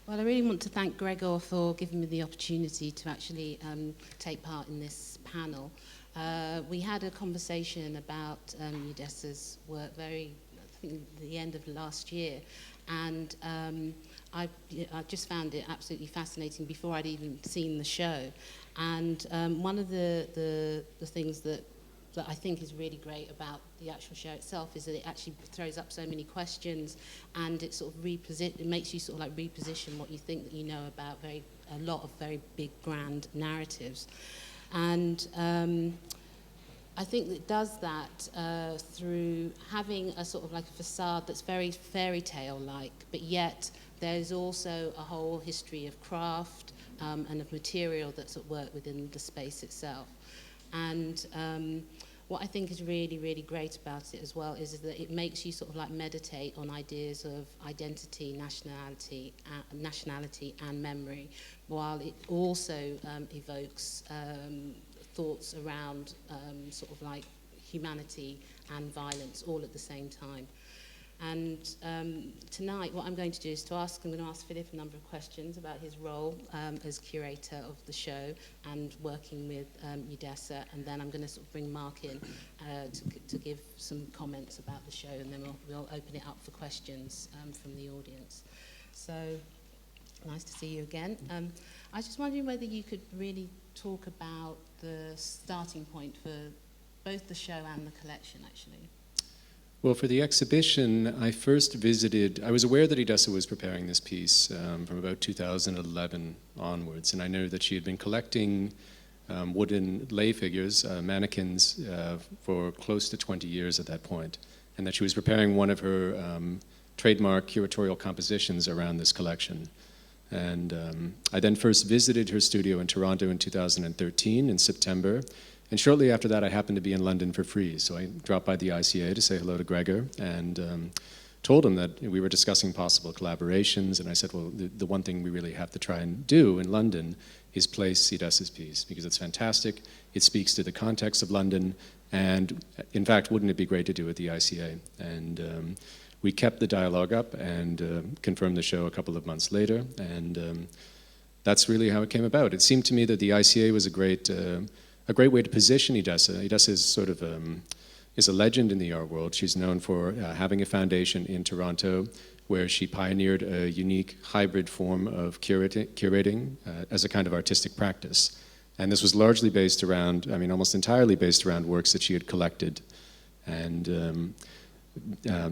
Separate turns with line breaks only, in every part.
Well, I really want to thank Gregor for giving me the opportunity to actually take part in this panel. We had a conversation about Ydessa's work I think at the end of last year, and I just found it absolutely fascinating before I'd even seen the show. And one of the things that I think is really great about the actual show itself is that it actually throws up so many questions, and it sort of it makes you sort of like reposition what you think that you know about a lot of very big grand narratives. And I think it does that through having a sort of like a facade that's very fairy tale-like, but yet there's also a whole history of craft and of material that's at work within the space itself. And what I think is really, really great about it as well is that it makes you sort of like meditate on ideas of identity, nationality and memory, while it also evokes thoughts around sort of like humanity and violence all at the same time. And tonight what I'm going to do is I'm going to ask Phillip a number of questions about his role as curator of the show and working with Ydessa, and then I'm going to sort of bring Mark in to give some comments about the show, and then we'll open it up for questions from the audience. So, nice to see you again. I was just wondering whether you could really talk about the starting point for both the show and the collection, actually.
Well, for the exhibition, I was aware that Ydessa was preparing this piece from about 2011 onwards, and I knew that she had been collecting wooden lay figures, mannequins, for close to 20 years at that point, and that she was preparing one of her trademark curatorial compositions around this collection. And I then first visited her studio in Toronto in 2013 in September. And shortly after that, I happened to be in London for free. So I dropped by the ICA to say hello to Gregor and told him that we were discussing possible collaborations. And I said, well, the one thing we really have to try and do in London is place Ydessa's piece, because it's fantastic. It speaks to the context of London. And in fact, wouldn't it be great to do at the ICA? And we kept the dialogue up and confirmed the show a couple of months later. And that's really how it came about. It seemed to me that the ICA was a great way to position Ydessa. Ydessa is sort of is a legend in the art world. She's known for having a foundation in Toronto where she pioneered a unique hybrid form of curating as a kind of artistic practice. And this was largely based around, almost entirely based around works that she had collected. And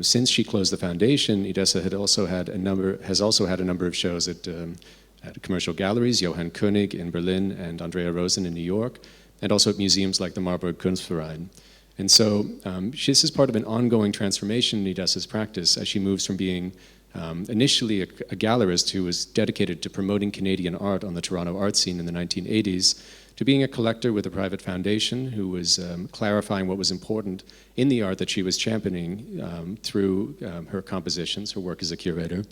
since she closed the foundation, Ydessa has also had a number of shows at commercial galleries, Johann Koenig in Berlin and Andrea Rosen in New York, and also at museums like the Marburg Kunstverein. And so this is part of an ongoing transformation in Ydessa's practice as she moves from being initially a gallerist who was dedicated to promoting Canadian art on the Toronto art scene in the 1980s, to being a collector with a private foundation who was clarifying what was important in the art that she was championing through her compositions, her work as a curator,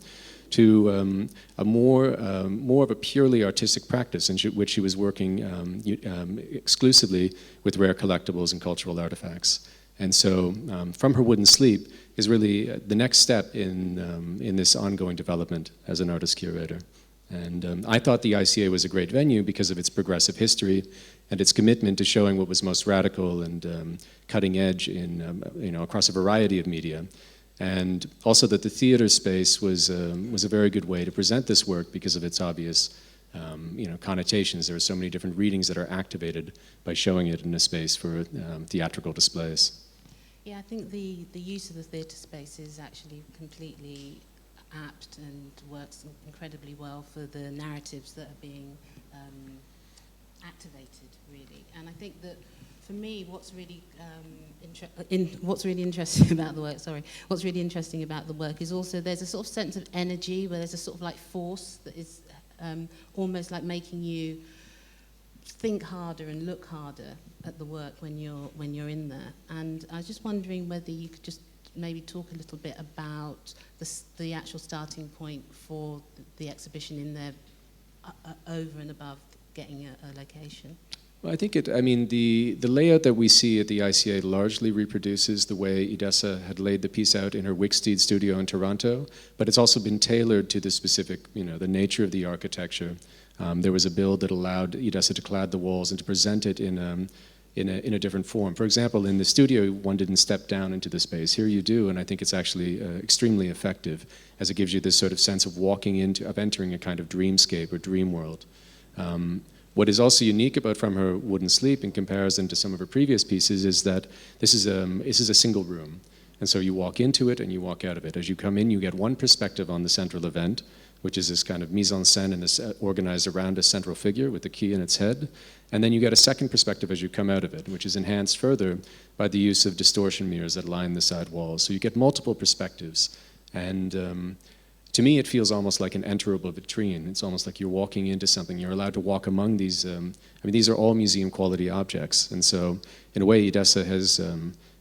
to a more of a purely artistic practice in which she was working exclusively with rare collectibles and cultural artifacts. And so From Her Wooden Sleep is really the next step in this ongoing development as an artist curator. And I thought the ICA was a great venue because of its progressive history and its commitment to showing what was most radical and cutting edge in across a variety of media. And also that the theater space was a very good way to present this work because of its obvious connotations. There are so many different readings that are activated by showing it in a space for theatrical displays.
Yeah, I think the use of the theatre space is actually completely apt and works incredibly well for the narratives that are being activated, really. And I think that for me, what's really interesting about the work is also there's a sort of sense of energy where there's a sort of like force that is almost like making you think harder and look harder at the work when you're in there. And I was just wondering whether you could just maybe talk a little bit about the actual starting point for the exhibition in there over and above getting a location.
Well, I think the layout that we see at the ICA largely reproduces the way Ydessa had laid the piece out in her Wicksteed studio in Toronto, but it's also been tailored to the specific, the nature of the architecture. There was a build that allowed Ydessa to clad the walls and to present it in a different form. For example, in the studio, one didn't step down into the space. Here you do, and I think it's actually extremely effective, as it gives you this sort of sense of entering a kind of dreamscape or dream world. What is also unique about From Her Wooden Sleep in comparison to some of her previous pieces is that this is a single room. And so you walk into it and you walk out of it. As you come in, you get one perspective on the central event, which is this kind of mise-en-scène and organized around a central figure with the key in its head. And then you get a second perspective as you come out of it, which is enhanced further by the use of distortion mirrors that line the side walls. So you get multiple perspectives. And to me, it feels almost like an enterable vitrine. It's almost like you're walking into something. You're allowed to walk among these. These are all museum-quality objects. And so, in a way, Ydessa has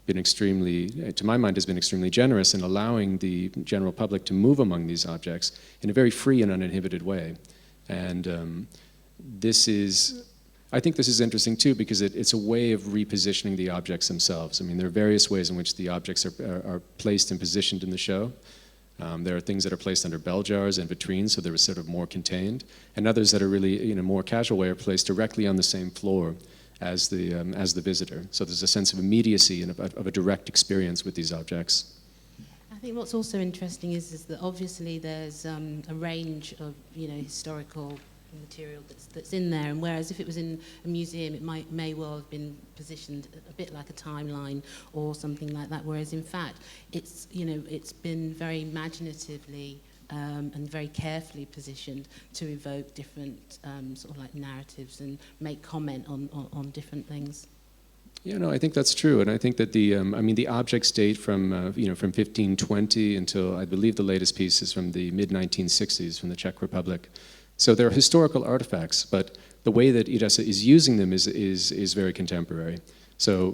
been extremely, to my mind, has been extremely generous in allowing the general public to move among these objects in a very free and uninhibited way. And I think this is interesting too, because it's a way of repositioning the objects themselves. There are various ways in which the objects are placed and positioned in the show. There are things that are placed under bell jars and vitrines, so they're sort of more contained, and others that are really, in a more casual way, are placed directly on the same floor as the visitor. So there's a sense of immediacy and of a direct experience with these objects.
I think what's also interesting is that obviously there's a range of historical material that's in there, and whereas if it was in a museum, it may well have been positioned a bit like a timeline or something like that. Whereas in fact, it's been very imaginatively and very carefully positioned to evoke different sort of like narratives and make comment on different things.
Yeah, no, I think that's true, and I think that the objects date from 1520 until I believe the latest piece is from the mid-1960s from the Czech Republic. So they're historical artifacts, but the way that Ydessa is using them is very contemporary. So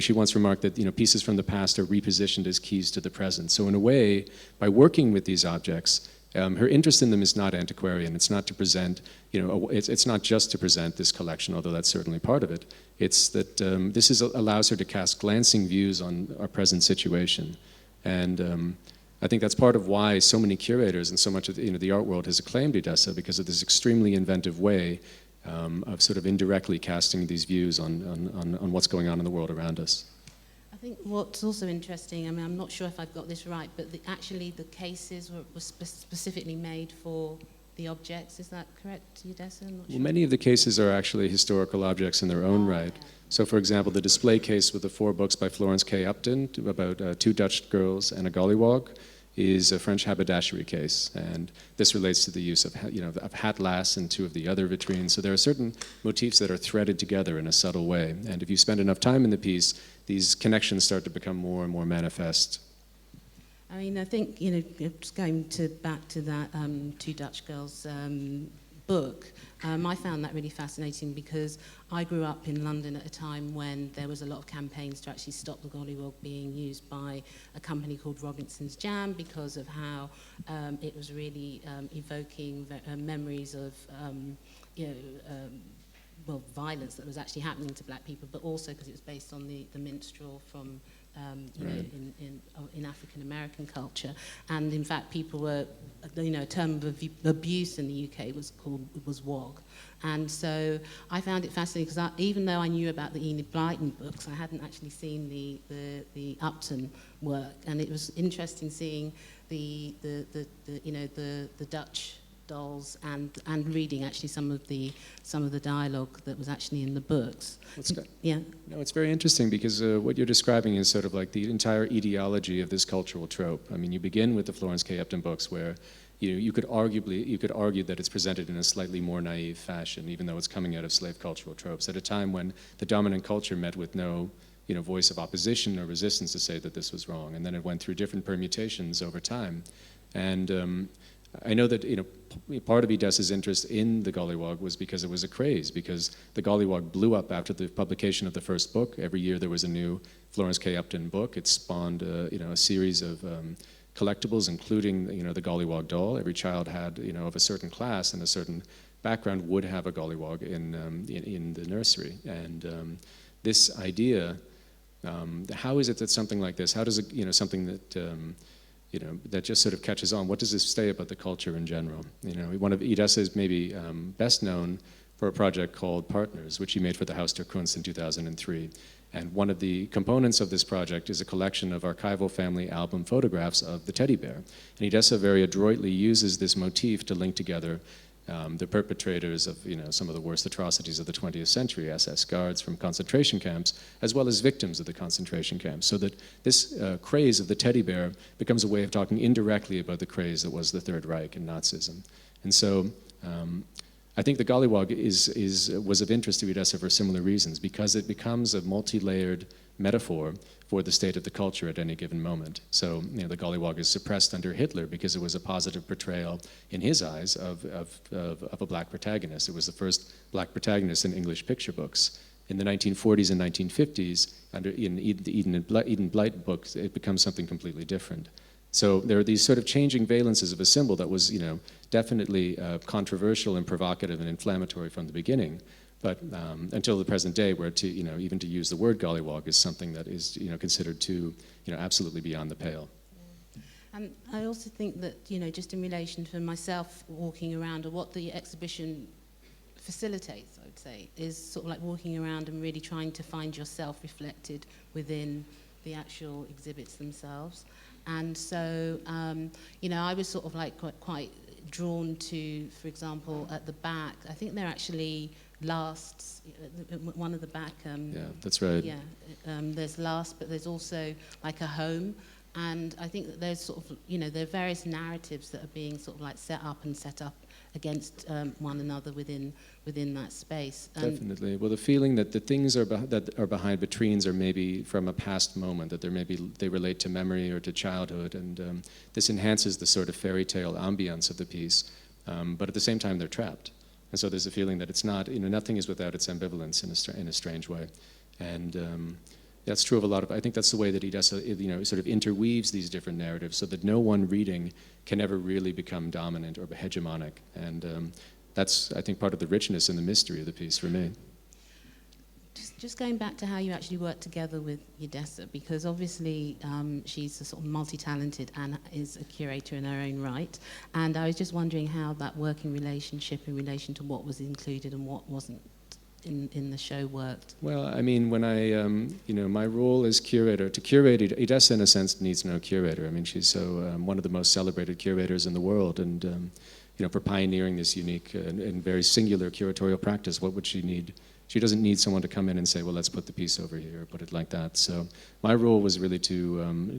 she once remarked that pieces from the past are repositioned as keys to the present. So in a way, by working with these objects, her interest in them is not antiquarian. It's not to present, it's not just to present this collection, although that's certainly part of it. It's that allows her to cast glancing views on our present situation, and I think that's part of why so many curators and so much of the art world has acclaimed Ydessa, because of this extremely inventive way of sort of indirectly casting these views on what's going on in the world around us.
I think what's also interesting, I'm not sure if I've got this right, but actually the cases were specifically made for the objects. Is that correct, Ydessa? I'm not sure.
Well, many of the cases are actually historical objects in their own right.
Yeah.
So, for example, the display case with the 4 books by Florence K. Upton about 2 Dutch girls and a gollywog is a French haberdashery case, and this relates to the use of hat lass in 2 of the other vitrines. So there are certain motifs that are threaded together in a subtle way, and if you spend enough time in the piece, these connections start to become more and more manifest.
I think just going back to that 2 Dutch girls book. I found that really fascinating because I grew up in London at a time when there was a lot of campaigns to actually stop the gollywog being used by a company called Robinson's Jam because of how it was really evoking memories of violence that was actually happening to black people, but also because it was based on the minstrel from in African American culture, and in fact people were, a term of abuse in the UK was wog, and so I found it fascinating because even though I knew about the Enid Blyton books, I hadn't actually seen the Upton work, and it was interesting seeing the Dutch dolls and reading actually some of the dialogue that was actually in the books. Yeah.
No, it's very interesting because what you're describing is sort of like the entire etiology of this cultural trope. You begin with the Florence K. Upton books where you could argue that it's presented in a slightly more naive fashion, even though it's coming out of slave cultural tropes at a time when the dominant culture met with no voice of opposition or resistance to say that this was wrong, and then it went through different permutations over time. And I know that part of Ydessa's interest in the gollywog was because it was a craze, because the gollywog blew up after the publication of the first book. Every year there was a new Florence K. Upton book. It spawned a series of collectibles, including the gollywog doll. Every child had of a certain class and a certain background would have a gollywog in the nursery. And this idea, how is it that something like this, how does it, something that, that just sort of catches on, what does this say about the culture in general? One of Ydessa is maybe best known for a project called Partners, which he made for the Haus der Kunst in 2003. And one of the components of this project is a collection of archival family album photographs of the teddy bear. And Ydessa very adroitly uses this motif to link together the perpetrators of some of the worst atrocities of the 20th century, SS guards from concentration camps, as well as victims of the concentration camps, so that this craze of the teddy bear becomes a way of talking indirectly about the craze that was the Third Reich and Nazism. And so I think the gollywog was of interest to Ydessa for similar reasons, because it becomes a multi-layered metaphor for the state of the culture at any given moment. So the gollywog is suppressed under Hitler because it was a positive portrayal, in his eyes, of a black protagonist. It was the first black protagonist in English picture books. In the 1940s and 1950s, in the Eden Blight books, it becomes something completely different. So there are these sort of changing valences of a symbol that was, definitely controversial and provocative and inflammatory from the beginning, but until the present day, where even to use the word gollywog is something that is, considered to, absolutely beyond the pale.
And I also think that, just in relation to myself walking around, or what the exhibition facilitates, I would say, is sort of like walking around and really trying to find yourself reflected within the actual exhibits themselves. And so, I was sort of like quite drawn to, for example, at the back, I think they're actually lasts, one of the back.
Yeah, that's right.
Yeah, there's last, but there's also like a home. And I think that there's sort of, there are various narratives that are being sort of like set up against one another within that space.
Definitely. Well, the feeling that the things that are behind vitrines are maybe from a past moment, that they relate to memory or to childhood, and this enhances the sort of fairy tale ambience of the piece. But at the same time, they're trapped, and so there's a feeling that it's not. Nothing is without its ambivalence in a strange way, and that's true of a lot of. I think that's the way that Ydessa, sort of interweaves these different narratives, so that no one reading can ever really become dominant or hegemonic, and that's, I think, part of the richness and the mystery of the piece for me.
Just going back to how you actually work together with Ydessa, because obviously she's a sort of multi-talented and is a curator in her own right, and I was just wondering how that working relationship in relation to what was included and what wasn't in the show worked.
Well, I mean, when I, my role as curator, to curate, Ydessa in a sense needs no curator. I mean, she's so one of the most celebrated curators in the world, and for pioneering this unique and very singular curatorial practice, what would she need? She doesn't need someone to come in and say, well, let's put the piece over here, or put it like that. So my role was really to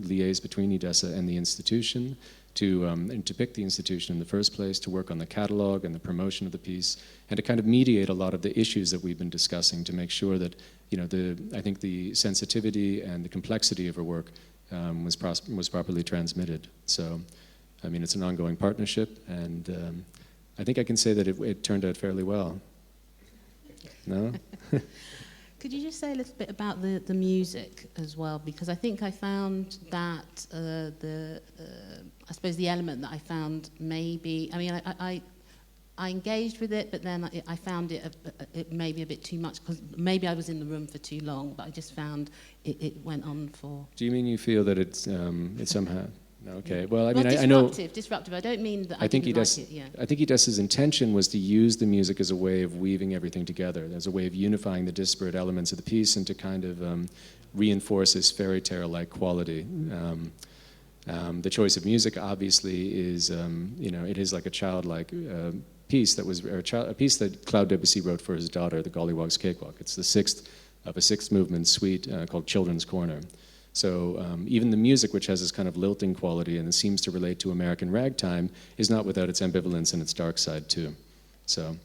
liaise between Ydessa and the institution, and to pick the institution in the first place, to work on the catalog and the promotion of the piece, and to kind of mediate a lot of the issues that we've been discussing to make sure that, I think the sensitivity and the complexity of her work was properly transmitted. So, I mean, it's an ongoing partnership, and I think I can say that it turned out fairly well. No?
Could you just say a little bit about the music as well? Because I think I found that I suppose the element that I found maybe, I mean, I engaged with it, but then I found it maybe a bit too much, because maybe I was in the room for too long, but I just found it went on for... Do
you mean you feel that it's somehow... Okay, well, I mean,
I
know...
Disruptive. I don't mean that I didn't like it, yeah.
I think Ydessa's intention was to use the music as a way of weaving everything together, as a way of unifying the disparate elements of the piece, and to kind of reinforce this fairy tale-like quality. The choice of music, obviously, is, it is like a childlike piece that was a piece that Claude Debussy wrote for his daughter, the Gollywog's Cakewalk. It's the sixth of a sixth movement suite called Children's Corner. So even the music, which has this kind of lilting quality and it seems to relate to American ragtime, is not without its ambivalence and its dark side too. So,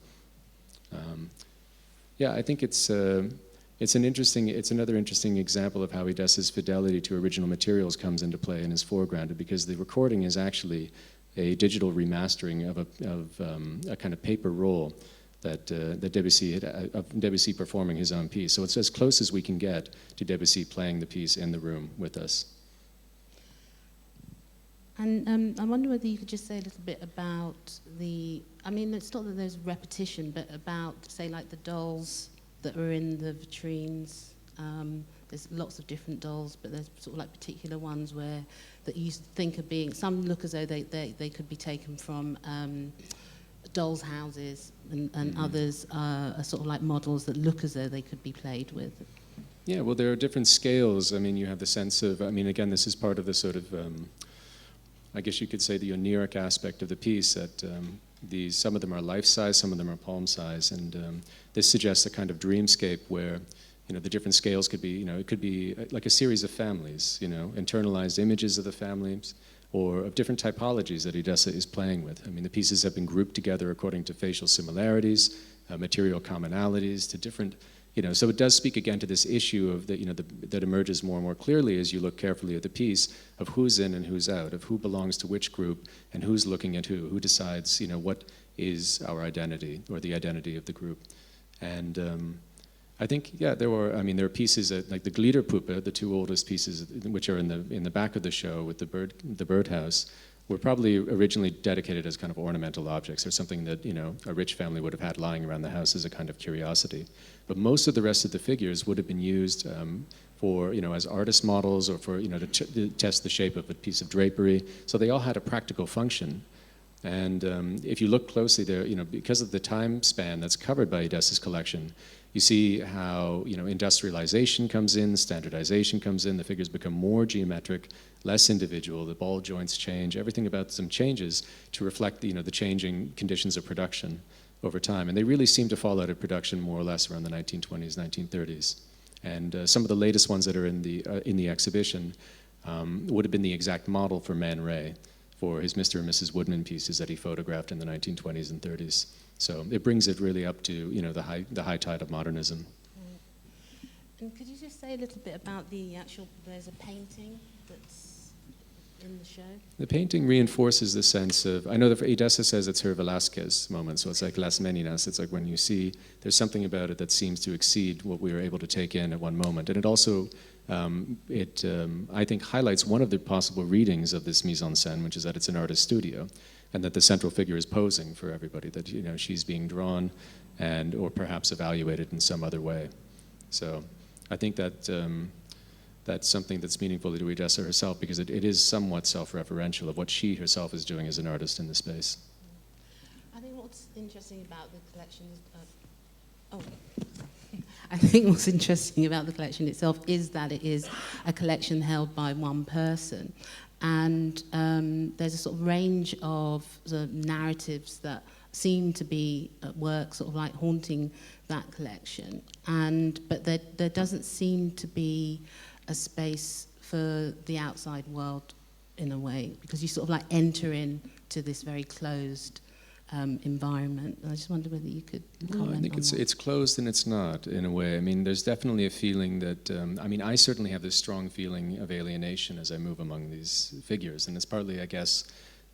yeah, I think it's another interesting example of how Ydessa's fidelity to original materials comes into play and is foregrounded, because the recording is actually a digital remastering of a kind of paper roll that Debussy of Debussy performing his own piece. So it's as close as we can get to Debussy playing the piece in the room with us.
And I wonder whether you could just say a little bit about I mean, it's not that there's repetition, but about, say, like the dolls that are in the vitrines. There's lots of different dolls, but there's sort of like particular ones that you think are being, some look as though they could be taken from dolls' houses, and others are sort of like models that look as though they could be played with.
Yeah, well, there are different scales. I mean, you have the sense of, I mean, again, this is part of the sort of, I guess you could say the oniric aspect of the piece, that some of them are life-size, some of them are palm-size, and this suggests a kind of dreamscape where, you know, the different scales could be, you know, it could be like a series of families, you know, internalized images of the families, or of different typologies that Ydessa is playing with. I mean, the pieces have been grouped together according to facial similarities, material commonalities, to different, you know, so it does speak again to this issue of that, you know, that emerges more and more clearly as you look carefully at the piece, of who's in and who's out, of who belongs to which group, and who's looking at who decides, you know, what is our identity, or the identity of the group. And I think, yeah, there are pieces that, like the Gliederpuppe, the two oldest pieces, which are in the back of the show with the birdhouse, were probably originally dedicated as kind of ornamental objects, or something that, you know, a rich family would have had lying around the house as a kind of curiosity. But most of the rest of the figures would have been used for, you know, as artist models, or for, you know, to test the shape of a piece of drapery. So they all had a practical function. And if you look closely there, you know, because of the time span that's covered by Ydessa's collection, you see how, you know, industrialization comes in, standardization comes in, the figures become more geometric, less individual, the ball joints change, everything about them changes to reflect the, you know, the changing conditions of production over time. And they really seem to fall out of production more or less around the 1920s, 1930s. And some of the latest ones that are in the exhibition would have been the exact model for Man Ray, for his Mr. and Mrs. Woodman pieces that he photographed in the 1920s and 30s. So it brings it really up to, you know, the high tide of modernism.
And could you just say a little bit about there's a painting that's in the show?
The painting reinforces the sense of, I know that Ydessa says it's her Velázquez moment, so it's like Las Meninas, it's like when you see, there's something about it that seems to exceed what we were able to take in at one moment. And it also, I think, highlights one of the possible readings of this mise en scène, which is that it's an artist's studio, and that the central figure is posing for everybody, that, you know, she's being drawn or perhaps evaluated in some other way. So I think that that's something that's meaningful to Ydessa herself, because it is somewhat self-referential of what she herself is doing as an artist in the space.
I think what's interesting about the collection is, I think what's interesting about the collection itself is that it is a collection held by one person. And there's a sort of range of narratives that seem to be at work, sort of like haunting that collection. But there doesn't seem to be a space for the outside world in a way, because you sort of like enter into this very closed environment. I just wonder whether you could comment
I think
on that.
It's closed and it's not, in a way. I mean, there's definitely a feeling that, I certainly have this strong feeling of alienation as I move among these figures. And it's partly, I guess,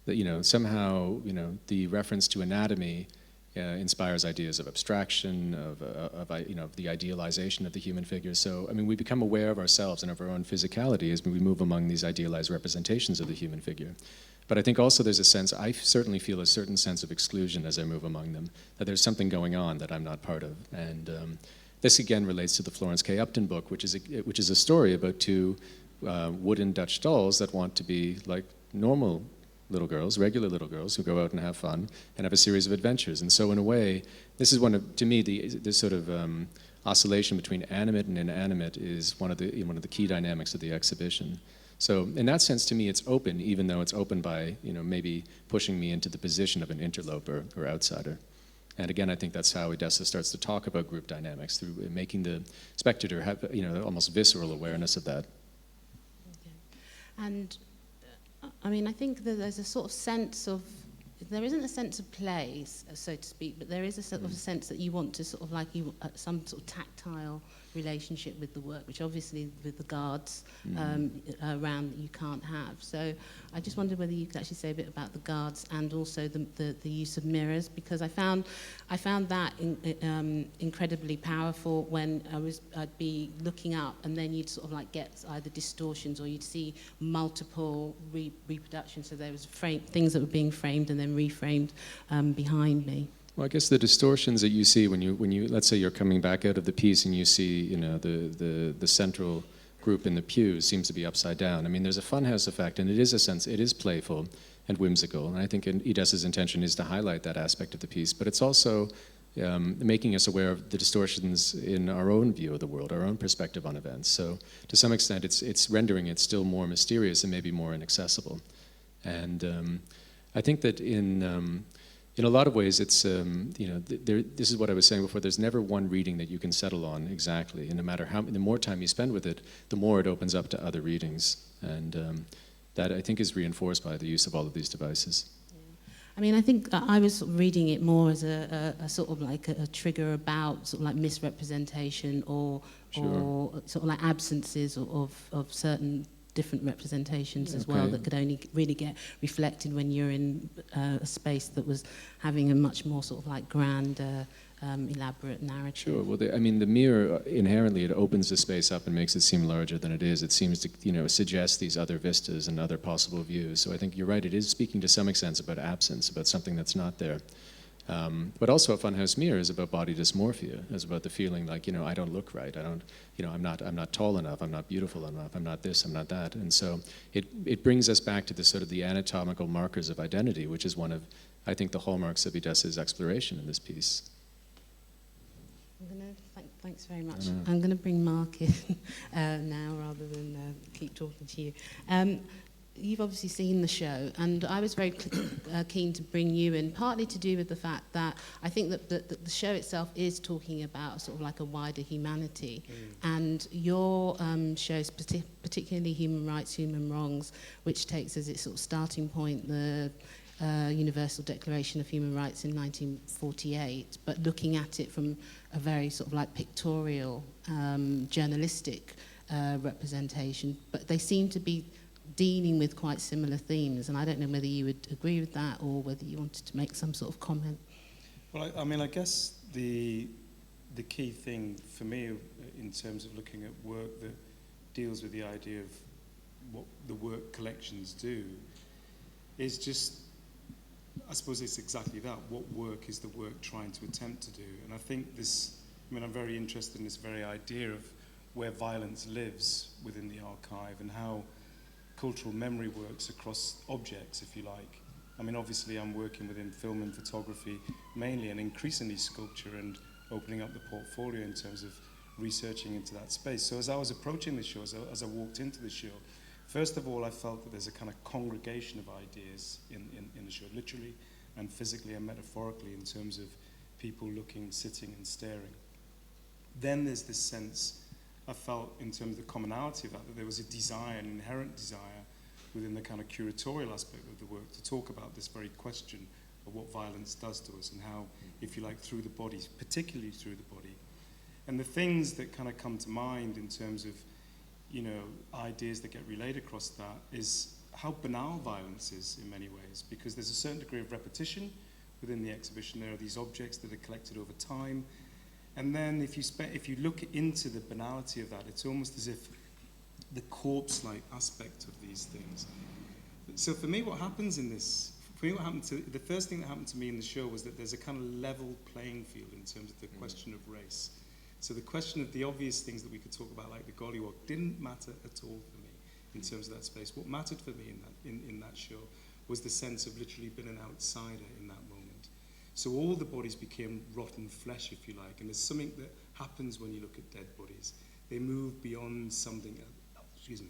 that, you know, somehow, you know, the reference to anatomy inspires ideas of abstraction, of the idealization of the human figure. So, I mean, we become aware of ourselves and of our own physicality as we move among these idealized representations of the human figure. But I think also there's a sense, I certainly feel a certain sense of exclusion as I move among them, that there's something going on that I'm not part of. And this again relates to the Florence K. Upton book, which is a story about two wooden Dutch dolls that want to be like normal little girls, regular little girls who go out and have fun and have a series of adventures. And so in a way, this is one of, to me, this sort of oscillation between animate and inanimate is one of the key dynamics of the exhibition. So in that sense, to me, it's open, even though it's open by, you know, maybe pushing me into the position of an interloper or outsider. And again, I think that's how Ydessa starts to talk about group dynamics, through making the spectator have, you know, almost visceral awareness of that.
Okay. And I mean, I think that there's a sort of sense of, there isn't a sense of play, so to speak, but there is a sort of sense that you want to sort of like, some sort of tactile relationship with the work, which obviously with the guards around you can't have. So I just wondered whether you could actually say a bit about the guards and also the use of mirrors, because I found that incredibly powerful when I'd be looking up and then you'd sort of like get either distortions or you'd see multiple reproductions. So there was things that were being framed and then reframed behind me.
Well, I guess the distortions that you see when you let's say you're coming back out of the piece and you see, you know, the central group in the pews seems to be upside down. I mean, there's a funhouse effect, and it is playful and whimsical, and I think Ydessa's intention is to highlight that aspect of the piece, but it's also making us aware of the distortions in our own view of the world, our own perspective on events. So to some extent, it's rendering it still more mysterious and maybe more inaccessible. And I think that in a lot of ways, it's this is what I was saying before. There's never one reading that you can settle on exactly, and no matter the more time you spend with it, the more it opens up to other readings, and that I think is reinforced by the use of all of these devices.
I mean, I think I was reading it more as a sort of like a trigger about sort of like misrepresentation or sort of like absences of certain different representations as well that could only really get reflected when you're in a space that was having a much more sort of like grand, elaborate narrative.
Sure. Well, the mirror inherently, it opens the space up and makes it seem larger than it is. It seems to suggest these other vistas and other possible views. So I think you're right. It is speaking to some extent about absence, about something that's not there. But also a funhouse mirror is about body dysmorphia. It's about the feeling like, I don't look right. I don't, I'm not tall enough. I'm not beautiful enough. I'm not this. I'm not that. And so it brings us back to the sort of the anatomical markers of identity, which is one of, I think, the hallmarks of Ydessa's exploration in this piece.
Thanks very much. I'm going to bring Mark in now rather than keep talking to you. You've obviously seen the show, and I was very keen to bring you in, partly to do with the fact that I think that the show itself is talking about sort of like a wider humanity, and your shows, particularly Human Rights, Human Wrongs, which takes as its sort of starting point the Universal Declaration of Human Rights in 1948, but looking at it from a very sort of like pictorial, journalistic representation, but they seem to be dealing with quite similar themes, and I don't know whether you would agree with that or whether you wanted to make some sort of comment.
Well, I guess the key thing for me in terms of looking at work that deals with the idea of what the work collections do is just, I suppose it's exactly that. What work is the work trying to attempt to do? And I think I'm very interested in this very idea of where violence lives within the archive and how cultural memory works across objects, if you like. Obviously I'm working within film and photography mainly, and increasingly sculpture, and opening up the portfolio in terms of researching into that space. So as I was approaching the show, as I walked into the show, first of all, I felt that there's a kind of congregation of ideas in the show, literally and physically and metaphorically, in terms of people looking, sitting and staring. Then there's this sense I felt in terms of the commonality of that there was a desire, an inherent desire within the kind of curatorial aspect of the work to talk about this very question of what violence does to us and how, if you like, through the body, particularly through the body. And the things that kind of come to mind in terms of, ideas that get relayed across that is how banal violence is in many ways, because there's a certain degree of repetition within the exhibition. There are these objects that are collected over time. And then if you look into the banality of that, it's almost as if the corpse-like aspect of these things. So for me, the first thing that happened to me in the show was that there's a kind of level playing field in terms of the question of race. So the question of the obvious things that we could talk about, like the gollywog, didn't matter at all for me in terms of that space. What mattered for me in that show was the sense of literally being an outsider in that moment. So all the bodies became rotten flesh, if you like, and there's something that happens when you look at dead bodies. They move beyond something else,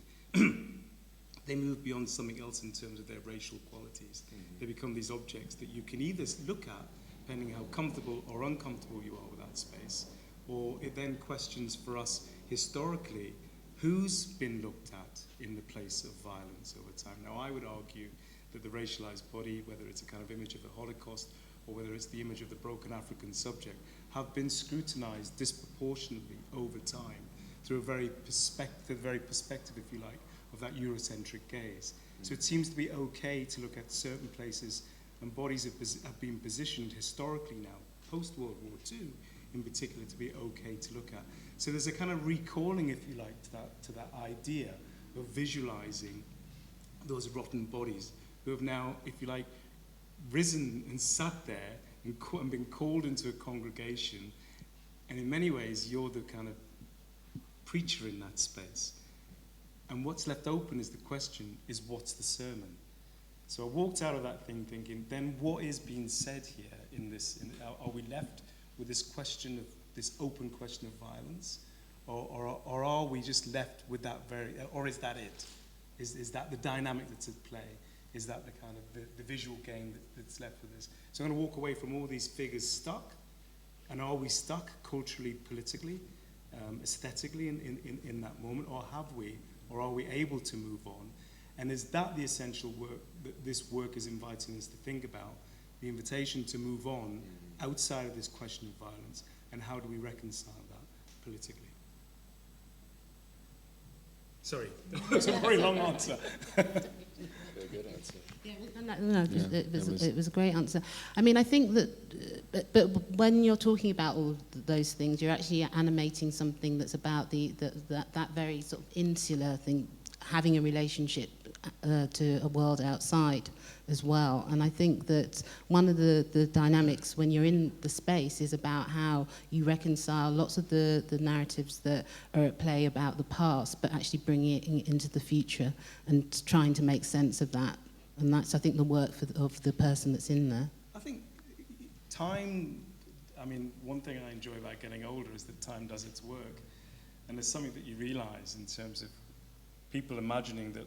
they move beyond something else in terms of their racial qualities. They become these objects that you can either look at, depending how comfortable or uncomfortable you are with that space, or it then questions for us historically who's been looked at in the place of violence over time. Now, I would argue that the racialized body, whether it's a kind of image of the Holocaust or whether it's the image of the broken African subject, have been scrutinized disproportionately over time through a very perspective, if you like, of that Eurocentric gaze. So it seems to be okay to look at certain places, and bodies have been positioned historically now, post-World War II in particular, to be okay to look at. So there's a kind of recalling, if you like, to that idea of visualizing those rotten bodies who have now, if you like, risen and sat there and been called into a congregation, and in many ways you're the kind of preacher in that space. And what's left open is the question, is what's the sermon? So I walked out of that thing thinking, then what is being said here in this? Are we left with this question of, this open question of violence? Or are we just left with that or is that it? Is that the dynamic that's at play? Is that the kind of the visual game that's left with us? So I'm going to walk away from all these figures stuck. And are we stuck culturally, politically, aesthetically in that moment? Or have we? Or are we able to move on? And is that the essential work that this work is inviting us to think about? The invitation to move on outside of this question of violence, and how do we reconcile that politically? Sorry, that's a very long answer.
Very good answer.
Yeah, no, it was a great answer. I mean, I think that, but when you're talking about all those things, you're actually animating something that's about that very sort of insular thing, having a relationship to a world outside as well. And I think that one of the dynamics when you're in the space is about how you reconcile lots of the narratives that are at play about the past, but actually bringing it into the future and trying to make sense of that. And that's, I think, the work of the person that's in there.
I think time, I mean, one thing I enjoy about getting older is that time does its work. And there's something that you realize in terms of people imagining that,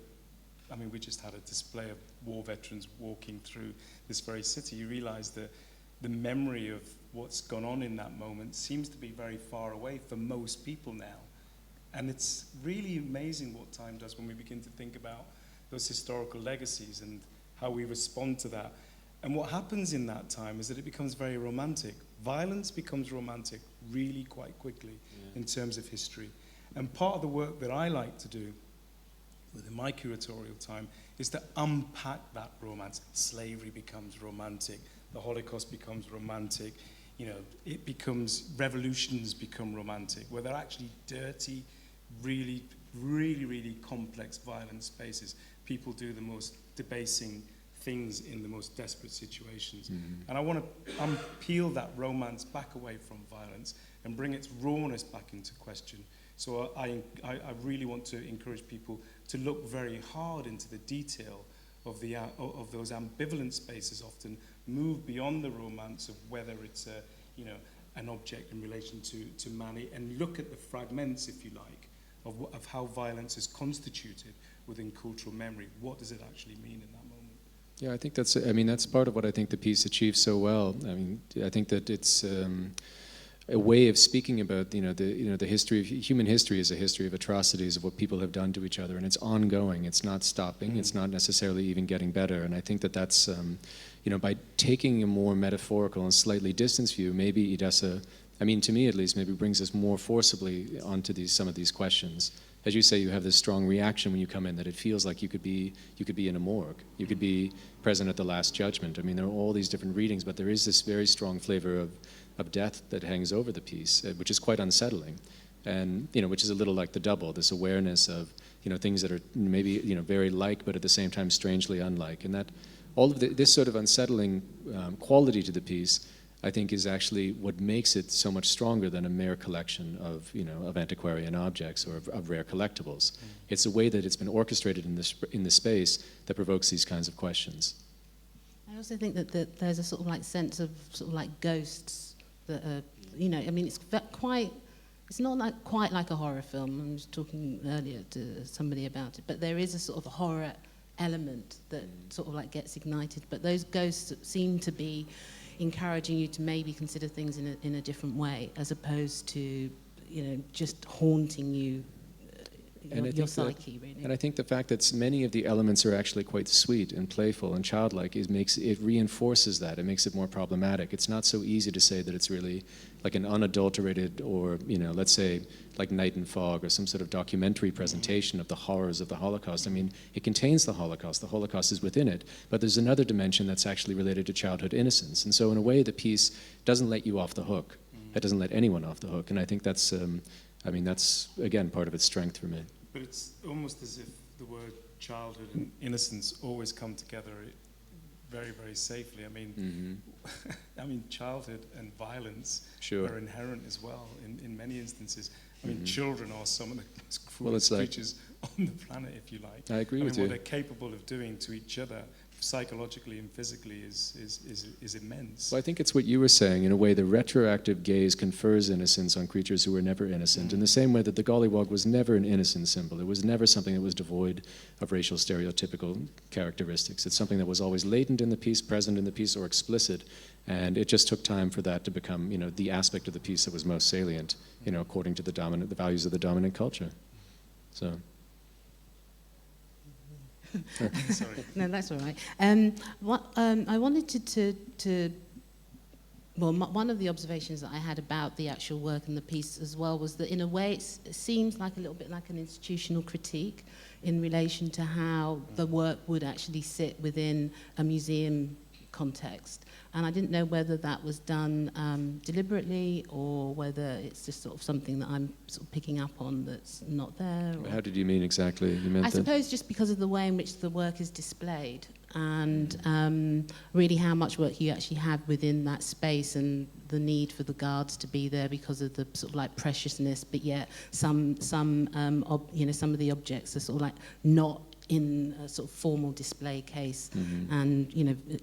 I mean, we just had a display of war veterans walking through this very city. You realize that the memory of what's gone on in that moment seems to be very far away for most people now. And it's really amazing what time does when we begin to think about those historical legacies and how we respond to that. And what happens in that time is that it becomes very romantic. Violence becomes romantic really quite quickly in terms of history. And part of the work that I like to do within my curatorial time is to unpack that romance. Slavery becomes romantic, the Holocaust becomes romantic, you know, it becomes, revolutions become romantic, where they're actually dirty, really, really, really complex, violent spaces. People do the most debasing things in the most desperate situations. Mm-hmm. And I want to peel that romance back away from violence and bring its rawness back into question. So I really want to encourage people to look very hard into the detail of those ambivalent spaces, often move beyond the romance of whether it's an object in relation to man, and look at the fragments, if you like, of how violence is constituted within cultural memory. What does it actually mean in that moment?
Yeah, I think that's part of what I think the piece achieves so well. I mean, I think that it's a way of speaking about the history of human history is a history of atrocities, of what people have done to each other, and it's ongoing. It's not stopping. Mm-hmm. It's not necessarily even getting better. And I think that that's by taking a more metaphorical and slightly distanced view, maybe Ydessa, I mean, to me at least, maybe brings us more forcibly onto some of these questions. As you say, you have this strong reaction when you come in that it feels like you could be in a morgue, you could be present at the Last Judgment. I mean, there are all these different readings, but there is this very strong flavor of death that hangs over the piece, which is quite unsettling, and which is a little like the double, this awareness of things that are maybe very like, but at the same time strangely unlike, and that all of this sort of unsettling quality to the piece, I think, is actually what makes it so much stronger than a mere collection of antiquarian objects or of rare collectibles. Mm. It's the way that it's been orchestrated in this space that provokes these kinds of questions.
I also think that there's a sort of like sense of sort of like ghosts that are, I mean, it's not quite like a horror film. I was talking earlier to somebody about it, but there is a sort of horror element that sort of like gets ignited. But those ghosts seem to be encouraging you to maybe consider things in a different way, as opposed to just haunting you your psyche, really.
And I think the fact that many of the elements are actually quite sweet and playful and childlike it reinforces that. It makes it more problematic. It's not so easy to say that it's really like an unadulterated or, let's say like Night and Fog or some sort of documentary presentation of the horrors of the Holocaust. I mean, it contains the Holocaust is within it, but there's another dimension that's actually related to childhood innocence. And so in a way, the piece doesn't let you off the hook. It doesn't let anyone off the hook. And I think that's, that's, again, part of its strength for me.
But it's almost as if the word childhood and innocence always come together very, very safely. I mean, childhood and violence are inherent as well in many instances. I mean, children are some of the most cruelest creatures on the planet, if you like.
I agree with you.
What they're capable of doing to each other, psychologically and physically, is immense.
Well, I think it's what you were saying. In a way, the retroactive gaze confers innocence on creatures who were never innocent, in the same way that the gollywog was never an innocent symbol. It was never something that was devoid of racial stereotypical characteristics. It's something that was always latent in the piece, present in the piece, or explicit. And it just took time for that to become, the aspect of the piece that was most salient, according to the values of the dominant culture. So.
Sorry.
No, that's all right. I wanted one of the observations that I had about the actual work and the piece as well was that in a way it seems like a little bit like an institutional critique in relation to how the work would actually sit within a museum context. And I didn't know whether that was done deliberately or whether it's just sort of something that I'm sort of picking up on that's not there.
How did you mean exactly? You meant
I suppose just because of the way in which the work is displayed and really how much work you actually have within that space and the need for the guards to be there because of the sort of like preciousness, but yet some of the objects are sort of like not in a sort of formal display case, and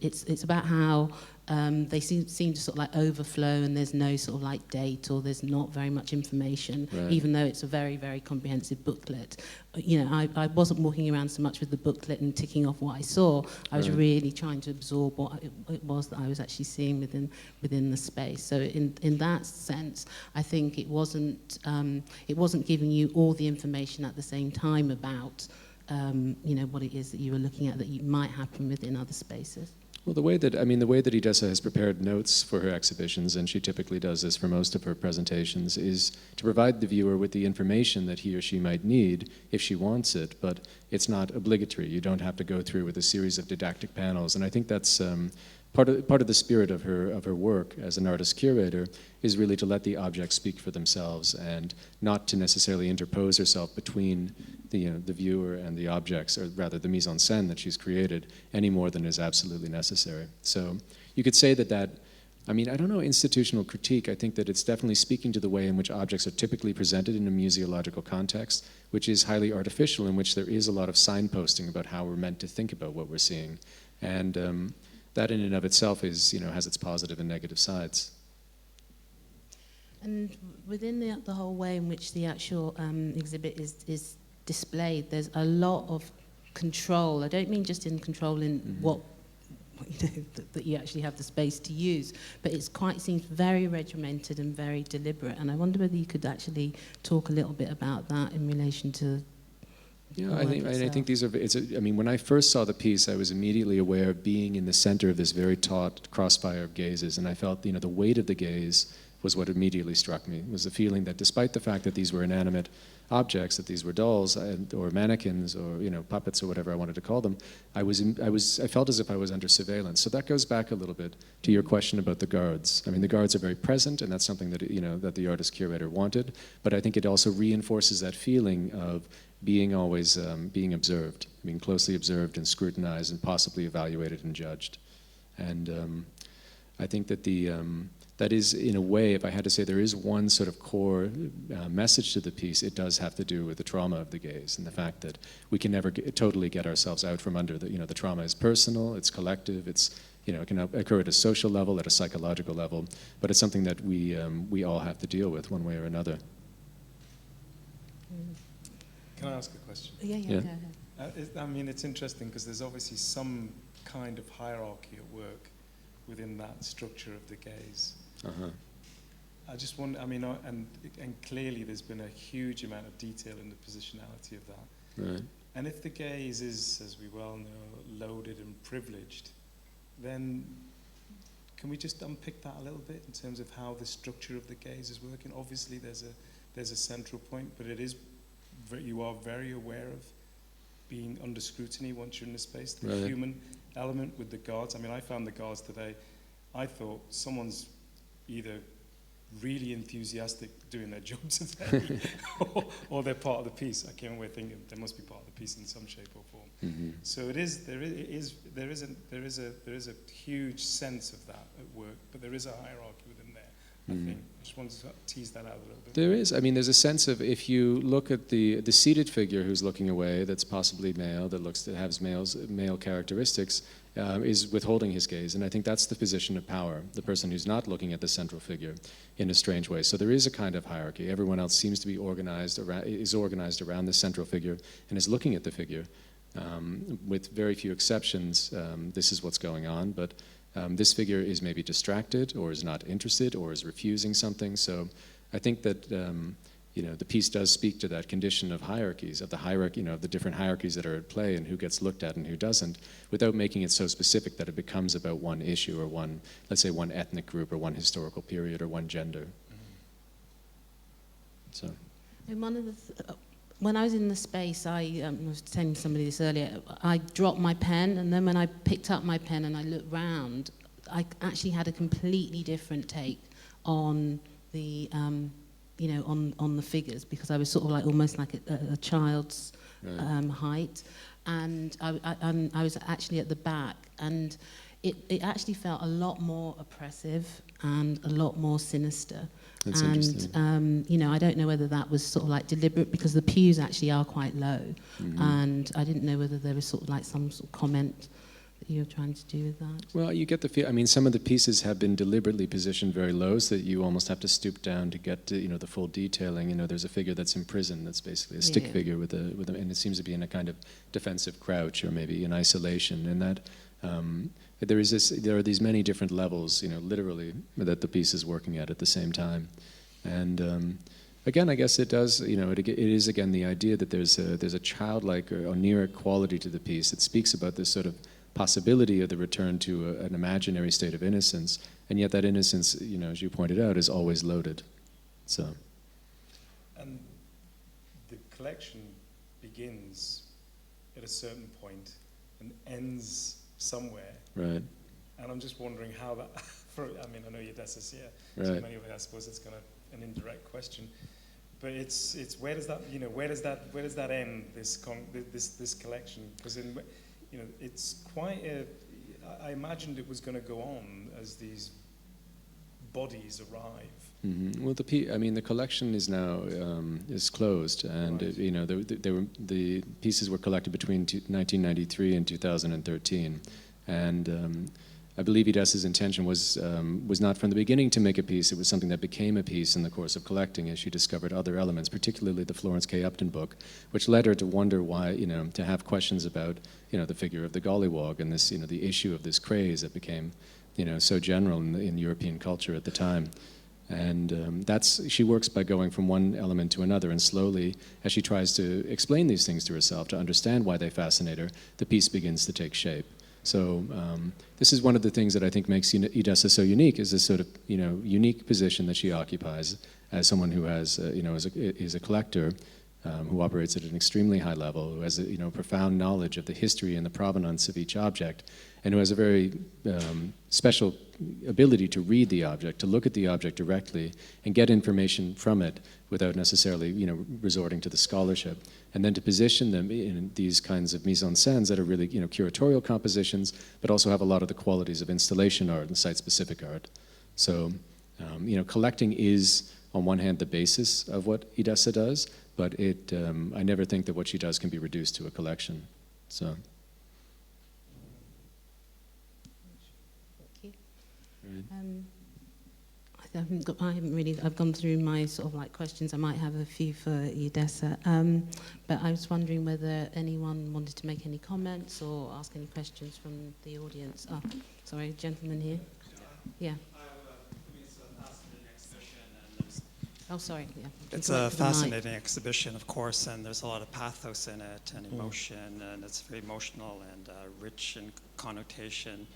it's about how they seem to sort of like overflow, and there's no sort of like date or there's not very much information, even though it's a very, very comprehensive booklet. I wasn't walking around so much with the booklet and ticking off what I saw. I was really trying to absorb what it was that I was actually seeing within the space. So in that sense, I think it wasn't giving you all the information at the same time about what it is that you were looking at that might happen within other spaces.
Well, the way that Ydessa has prepared notes for her exhibitions, and she typically does this for most of her presentations, is to provide the viewer with the information that he or she might need if she wants it, but it's not obligatory. You don't have to go through with a series of didactic panels, and I think that's part of the spirit of her work as an artist curator is really to let the objects speak for themselves and not to necessarily interpose herself between the viewer and the objects, or rather the mise en scène that she's created, any more than is absolutely necessary. So you could say that I don't know institutional critique. I think that it's definitely speaking to the way in which objects are typically presented in a museological context, which is highly artificial, in which there is a lot of signposting about how we're meant to think about what we're seeing. And that in and of itself is, has its positive and negative sides.
And within the whole way in which the actual exhibit is displayed, there's a lot of control. I don't mean just in control in what that you actually have the space to use, but it seems very regimented and very deliberate. And I wonder whether you could actually talk a little bit about that in relation to.
Yeah, I think these are. When I first saw the piece, I was immediately aware of being in the center of this very taut crossfire of gazes, and I felt, the weight of the gaze was what immediately struck me. It was the feeling that despite the fact that these were inanimate objects, that these were dolls or mannequins or puppets or whatever I wanted to call them, I felt as if I was under surveillance. So that goes back a little bit to your question about the guards. The guards are very present, and that's something that that the artist curator wanted. But I think it also reinforces that feeling of being always being observed, being closely observed and scrutinized and possibly evaluated and judged. And I think that that is, in a way, if I had to say there is one sort of core message to the piece, it does have to do with the trauma of the gaze and the fact that we can never totally get ourselves out from under the trauma is personal, it's collective, it can occur at a social level, at a psychological level, but it's something that we all have to deal with one way or another.
Can I ask a question?
Yeah. Go ahead.
It's interesting because there's obviously some kind of hierarchy at work within that structure of the gaze. I just want, I mean, and clearly there's been a huge amount of detail in the positionality of that.
Right.
And if the gaze is, as we well know, loaded and privileged, then can we just unpick that a little bit in terms of how the structure of the gaze is working? Obviously, there's a central point, but it is you are very aware of being under scrutiny once you're in the space. The
right.
human element with the guards. I mean, I found the guards today. I thought someone's either really enthusiastic doing their job today, or they're part of the piece. I came away thinking they must be part of the piece in some shape or form.
Mm-hmm.
So there is a huge sense of that at work, but there is a hierarchy within there. I think I just wanted to tease that out a little bit.
There is. I mean, there's a sense of, if you look at the seated figure who's looking away, that's possibly male, that has male characteristics, is withholding his gaze, and I think that's the position of power. The person who's not looking at the central figure, in a strange way. So there is a kind of hierarchy. Everyone else seems to be organized around the central figure and is looking at the figure. With very few exceptions, this is what's going on, but this figure is maybe distracted, or is not interested, or is refusing something. So I think that the piece does speak to that condition of hierarchies, of the hierarchy, of the different hierarchies that are at play and who gets looked at and who doesn't, without making it so specific that it becomes about one issue or one, let's say, one ethnic group or one historical period or one gender. So.
And when I was in the space, I was telling somebody this earlier, I dropped my pen, and then when I picked up my pen and I looked round, I actually had a completely different take on the, on the figures, because I was sort of like almost like a child's height, and I was actually at the back, and it actually felt a lot more oppressive and a lot more sinister.
That's
interesting. I don't know whether that was sort of like deliberate, because the pews actually are quite low, and I didn't know whether there was sort of like some sort of comment that you were trying to do with that.
Well, you get the feel. I mean, some of the pieces have been deliberately positioned very low, so that you almost have to stoop down to get to the full detailing. There's a figure that's in prison that's basically a stick figure and it seems to be in a kind of defensive crouch or maybe in isolation, and that. There are these many different levels, literally, that the piece is working at the same time. And again, I guess it does, it is again the idea that there's a childlike or oniric quality to the piece. It speaks about this sort of possibility of the return to an imaginary state of innocence, and yet that innocence, as you pointed out, is always loaded. So.
And the collection begins at a certain point and ends somewhere.
Right.
And I'm just wondering how that, I know Ydessa's here,
right.
So many of it, I suppose it's kind of an indirect question, but it's where does that end, this collection? Because it's quite I imagined it was going to go on as these bodies arrive. Mm-hmm.
Well, the collection is now is closed, and right. The pieces were collected between 1993 and 2013, and I believe Ydessa's intention was not from the beginning to make a piece. It was something that became a piece in the course of collecting, as she discovered other elements, particularly the Florence K. Upton book, which led her to wonder why, to have questions about, the figure of the Gollywog and this, the issue of this craze that became, so general in European culture at the time. And she works by going from one element to another, and slowly, as she tries to explain these things to herself, to understand why they fascinate her, the piece begins to take shape. So this is one of the things that I think makes Ydessa so unique, is this sort of unique position that she occupies as someone who has is a collector who operates at an extremely high level, who has a profound knowledge of the history and the provenance of each object, and who has a very special ability to read the object, to look at the object directly and get information from it without necessarily resorting to the scholarship, and then to position them in these kinds of mise-en-scènes that are really curatorial compositions, but also have a lot of the qualities of installation art and site-specific art. So collecting is on one hand the basis of what Ydessa does, but I never think that what she does can be reduced to a collection. So.
Thank you. I've gone through my sort of like questions. I might have a few for Ydessa, but I was wondering whether anyone wanted to make any comments or ask any questions from the audience. Oh, sorry, gentleman here. Yeah.
I will ask the next question, and
Oh, sorry. Yeah.
It's
Go
a
back to the mic.
fascinating exhibition, of course, and there's a lot of pathos in it and emotion, and it's very emotional and rich in connotation.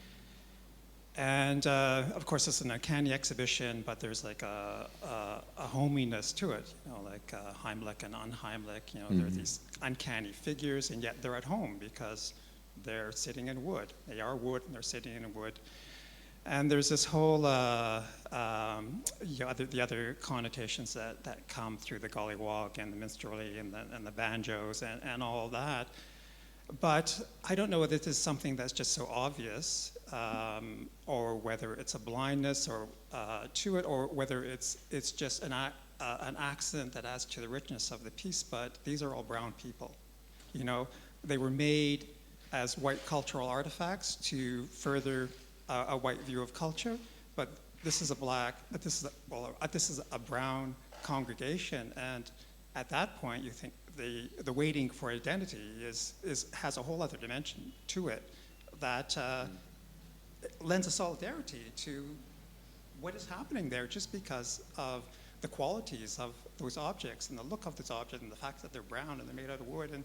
And of course, it's an uncanny exhibition, but there's like a hominess to it, you know, like Heimlich and unheimlich. You know, there are these uncanny figures, and yet they're at home because they're sitting in wood. They are wood, and they're sitting in wood. And there's this whole, the other connotations that come through the gollywog and the minstrelsy and the banjos and all that. But I don't know whether this is something that's just so obvious, or whether it's a blindness or to it, or whether it's just an accent that adds to the richness of the piece. But these are all brown people, you know. They were made as white cultural artifacts to further a white view of culture, but this is a brown congregation, and at that point you think the waiting for identity has a whole other dimension to it that lends a solidarity to what is happening there, just because of the qualities of those objects and the look of those objects and the fact that they're brown and they're made out of wood, and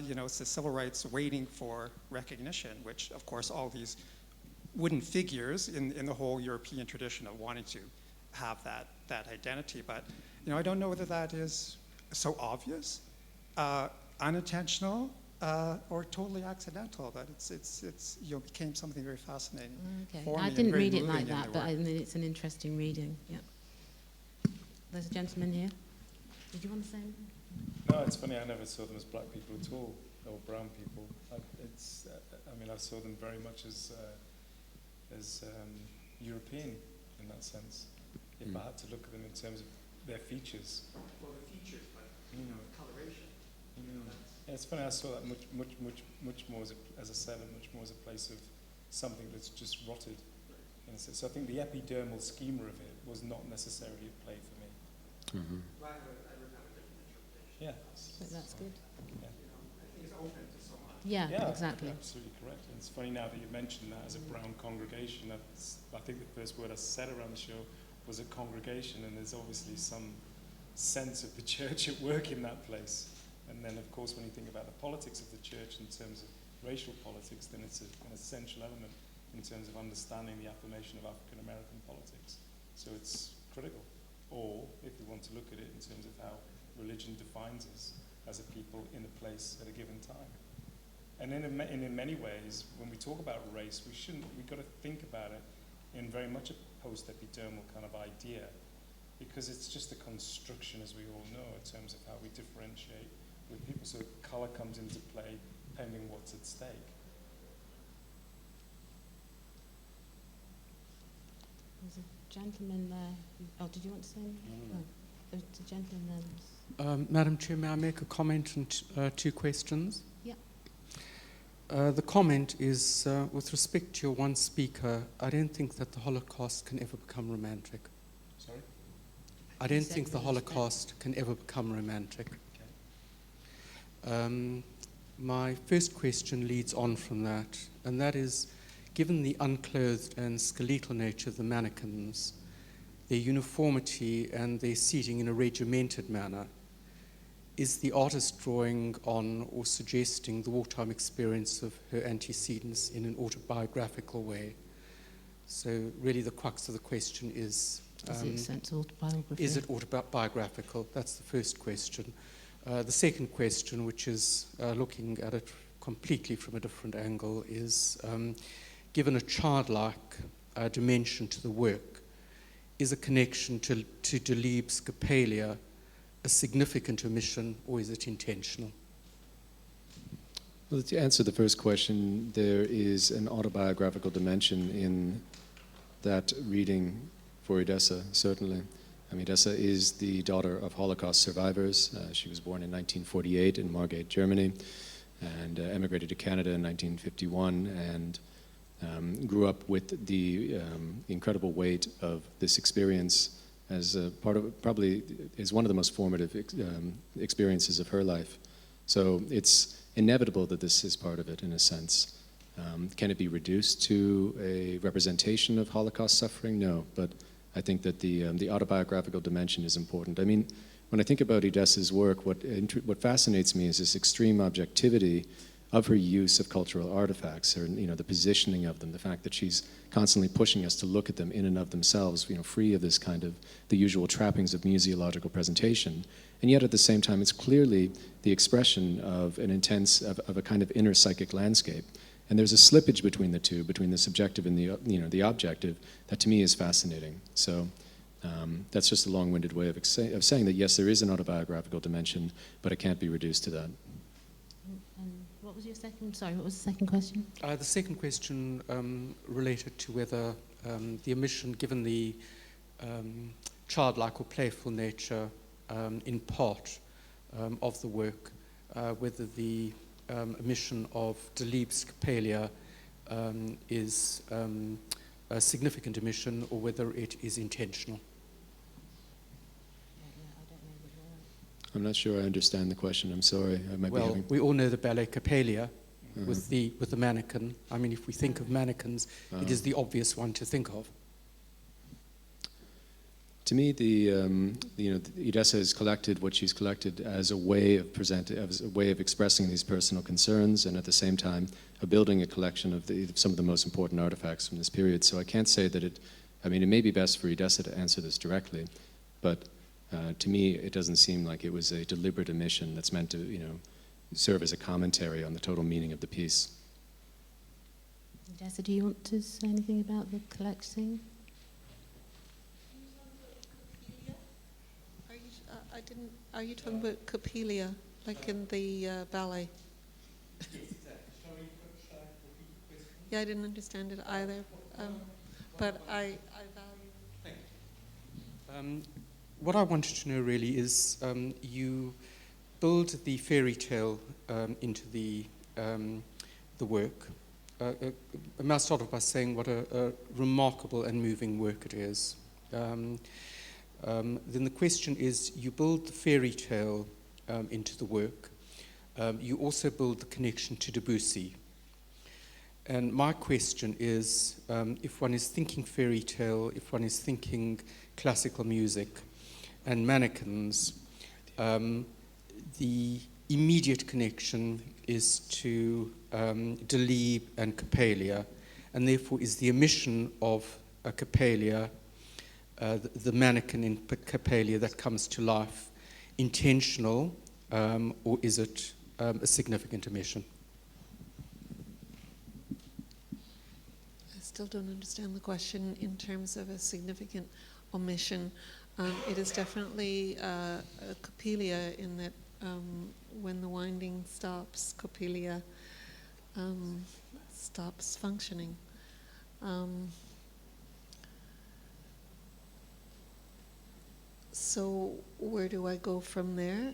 you know, it's the civil rights waiting for recognition, which of course all these wooden figures in the whole European tradition of wanting to have that identity. But you know, I don't know whether that is so obvious, unintentional, or totally accidental. But it's you know, became something very fascinating.
Okay.
For
I
me,
didn't
and very
read it
moving
like
in
that,
the
but
work.
I mean, it's an interesting reading. Yeah. There's a gentleman here. Did you want to say anything?
No, it's funny. I never saw them as black people at all, or brown people. I mean, I saw them very much as European in that sense. If I had to look at them in terms of their features.
Well, the features, but you know, coloration.
Yeah, it's funny. I saw that much more as I said, much more as a place of something that's just rotted. In a sense. So I think the epidermal schema of it was not necessarily at play for me.
Mm-hmm.
I would have a different interpretation.
Yeah.
But that's good.
Yeah.
You know, I think it's open to so much.
Yeah,
Yeah,
exactly.
absolutely correct. And it's funny now that you mentioned that as a brown congregation. I think the first word I said around the show was a congregation, and there's obviously some sense of the church at work in that place. And then, of course, when you think about the politics of the church in terms of racial politics, then it's an essential element in terms of understanding the affirmation of African American politics. So it's critical. Or, if we want to look at it in terms of how religion defines us as a people in a place at a given time. And in many ways, when we talk about race, we've got to think about it in very much a post-epidermal kind of idea, because it's just a construction, as we all know, in terms of how we differentiate with people. So color comes into play pending what's at stake.
There's a gentleman there. Oh, did you want to say anything? No. There's a gentleman there.
Madam Chair, may I make a comment and two questions?
Yeah.
The comment is, with respect to your one speaker, I don't think that the Holocaust can ever become romantic.
Sorry?
I don't think the Holocaust can ever become romantic.
Okay.
My first question leads on from that, and that is, given the unclothed and skeletal nature of the mannequins, their uniformity and their seating in a regimented manner, is the artist drawing on or suggesting the wartime experience of her antecedents in an autobiographical way? So really the crux of the question is...
Is it a sense autobiography?
Is it autobiographical? That's the first question. The second question, which is looking at it completely from a different angle, is given a childlike dimension to the work, is a connection to Delibes' Scapalia a significant omission, or is it intentional?
Well, to answer the first question, there is an autobiographical dimension in that reading for Ydessa, certainly. Ydessa is the daughter of Holocaust survivors. She was born in 1948 in Margate, Germany, and emigrated to Canada in 1951, and grew up with the incredible weight of this experience as a part of, probably is one of the most formative experiences of her life. So it's inevitable that this is part of it, in a sense. Can it be reduced to a representation of Holocaust suffering? No, but I think that the autobiographical dimension is important. I mean, when I think about Ydessa's work, what fascinates me is this extreme objectivity of her use of cultural artifacts, or the positioning of them, the fact that she's constantly pushing us to look at them in and of themselves, free of this kind of the usual trappings of museological presentation. And yet at the same time, it's clearly the expression of an intense, of a kind of inner psychic landscape. And there's a slippage between the two, between the subjective and the objective, that to me is fascinating. So that's just a long-winded way of saying that yes, there is an autobiographical dimension, but it can't be reduced to that.
What was your second? Sorry, what was the second question?
The second question related to whether the omission, given the childlike or playful nature in part of the work, whether the omission of Delibes' Coppelia is a significant omission or whether it is intentional.
I'm not sure I understand the question. I'm sorry.
Well, we all know the ballet Coppelia with the mannequin. I mean, if we think of mannequins, it is the obvious one to think of.
To me, Ydessa has collected what she's collected as a way of expressing these personal concerns, and at the same time, building a collection of some of the most important artifacts from this period. So I can't say that it may be best for Ydessa to answer this directly, but to me, it doesn't seem like it was a deliberate omission that's meant to, serve as a commentary on the total meaning of the piece.
Ydessa, do you want to say anything about the collection?
Are you talking about Coppelia, like in the ballet? Yeah, I didn't understand it either, but I value.
What I wanted to know really is you build the fairy tale into the work. I must start off by saying what a remarkable and moving work it is. Then the question is, you build the fairy tale into the work. You also build the connection to Debussy. And my question is, if one is thinking fairy tale, if one is thinking classical music and mannequins, the immediate connection is to Delibes and Coppelia, and therefore is the omission of a Coppelia, the mannequin in Coppelia that comes to life, intentional, or is it a significant omission?
I still don't understand the question in terms of a significant omission. It is definitely a Coppelia in that when the winding stops, Coppelia stops functioning. So where do I go from there?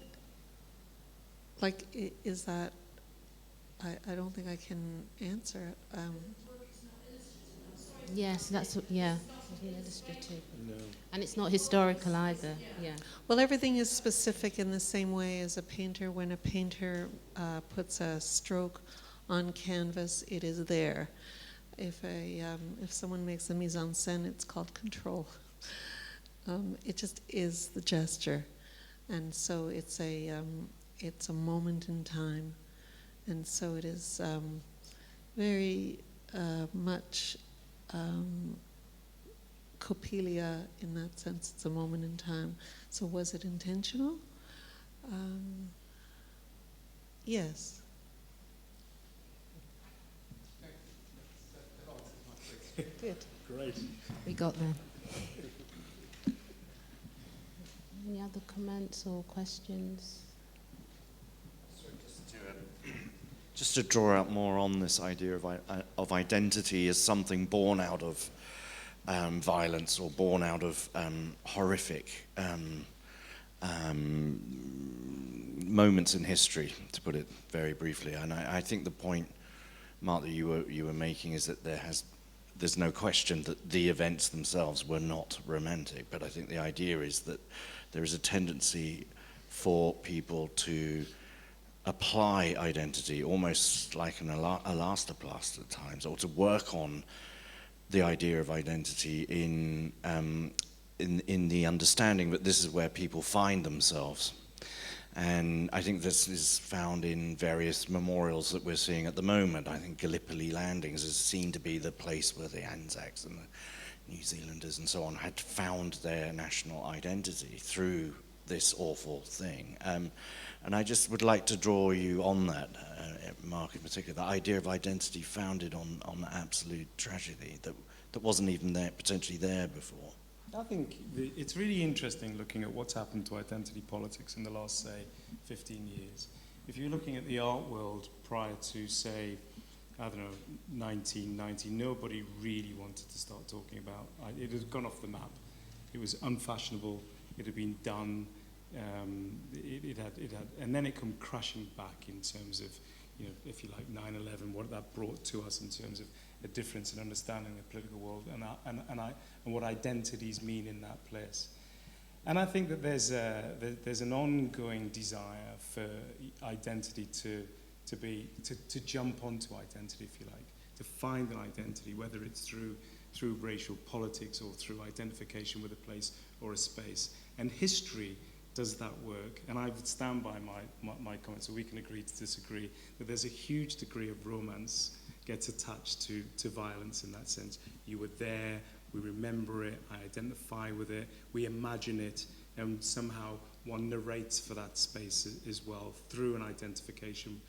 Like, is that, I don't think I can answer it.
Yes, that's what, yeah. Illustrative. No. And it's not historical either, yeah.
Well, everything is specific in the same way as a painter. When a painter puts a stroke on canvas, it is there. If someone makes a mise en scène, it's called control. It just is the gesture, and so it's a moment in time, and so it is very much Coppelia in that sense. It's a moment in time. So was it intentional? Yes. Good.
Great.
We got there. Any other comments or questions?
Just to draw out more on this idea of identity as something born out of violence or born out of horrific moments in history, to put it very briefly. And I think the point, Mark, that you were making is that there's no question that the events themselves were not romantic, but I think the idea is that there is a tendency for people to apply identity almost like an elastoplast at times, or to work on the idea of identity in in the understanding that this is where people find themselves. And I think this is found in various memorials that we're seeing at the moment. I think Gallipoli landings is seen to be the place where the Anzacs and the New Zealanders and so on had found their national identity through this awful thing. And I just would like to draw you on that, Mark in particular, the idea of identity founded on absolute tragedy that wasn't even there, potentially there before.
I think it's really interesting looking at what's happened to identity politics in the last, say, 15 years. If you're looking at the art world prior to, say, I don't know, 1990, nobody really wanted to start talking about it. Had gone off the map. It was unfashionable. It had been done. It had, and then it come crashing back in terms of, you know, if you like, 9/11, what that brought to us in terms of a difference in understanding the political world and what identities mean in that place. And I think that there's an ongoing desire for identity to jump onto identity, if you like, to find an identity, whether it's through racial politics or through identification with a place or a space. And history does that work. And I would stand by my comments, so we can agree to disagree, that there's a huge degree of romance gets attached to violence in that sense. You were there, we remember it, I identify with it, we imagine it, and somehow one narrates for that space as well through an identification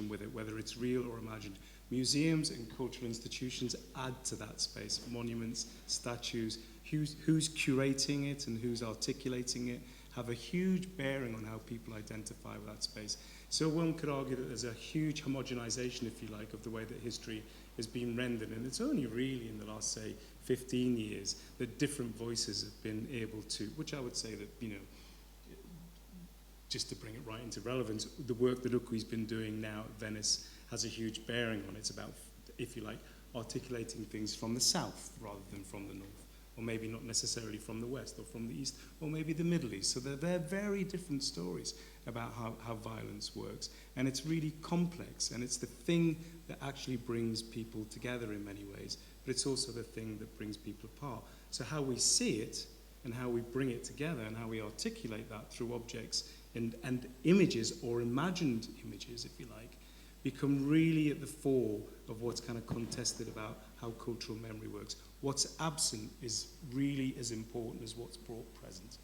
with it, whether it's real or imagined. Museums and cultural institutions add to that space. Monuments, statues, who's curating it and who's articulating it have a huge bearing on how people identify with that space. So one could argue that there's a huge homogenization, if you like, of the way that history has been rendered. And it's only really in the last, say, 15 years that different voices have been able to, which I would say that, you know, just to bring it right into relevance, the work that Ukui's been doing now at Venice has a huge bearing on it. It's about, if you like, articulating things from the south rather than from the north. Or maybe not necessarily from the west or from the east, or maybe the Middle East. So they're very different stories about how violence works. And it's really complex, and it's the thing that actually brings people together in many ways, but it's also the thing that brings people apart. So how we see it, and how we bring it together, and how we articulate that through objects and images, or imagined images, if you like, become really at the fore of what's kind of contested about how cultural memory works. What's absent is really as important as what's brought present.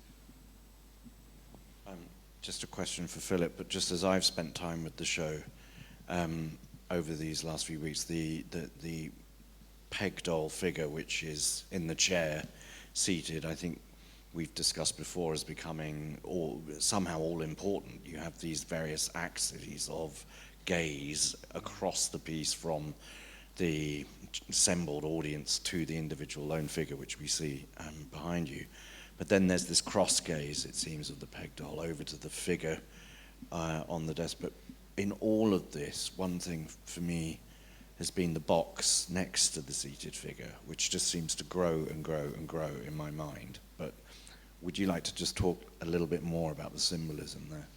Just a question for Philip, but just as I've spent time with the show over these last few weeks, the peg doll figure, which is in the chair, seated, I think we've discussed before as becoming somehow all important. You have these various axes of gaze across the piece from the assembled audience to the individual lone figure, which we see behind you. But then there's this cross gaze, it seems, of the peg doll over to the figure on the desk. But in all of this, one thing for me has been the box next to the seated figure, which just seems to grow and grow and grow in my mind. But would you like to just talk a little bit more about the symbolism there?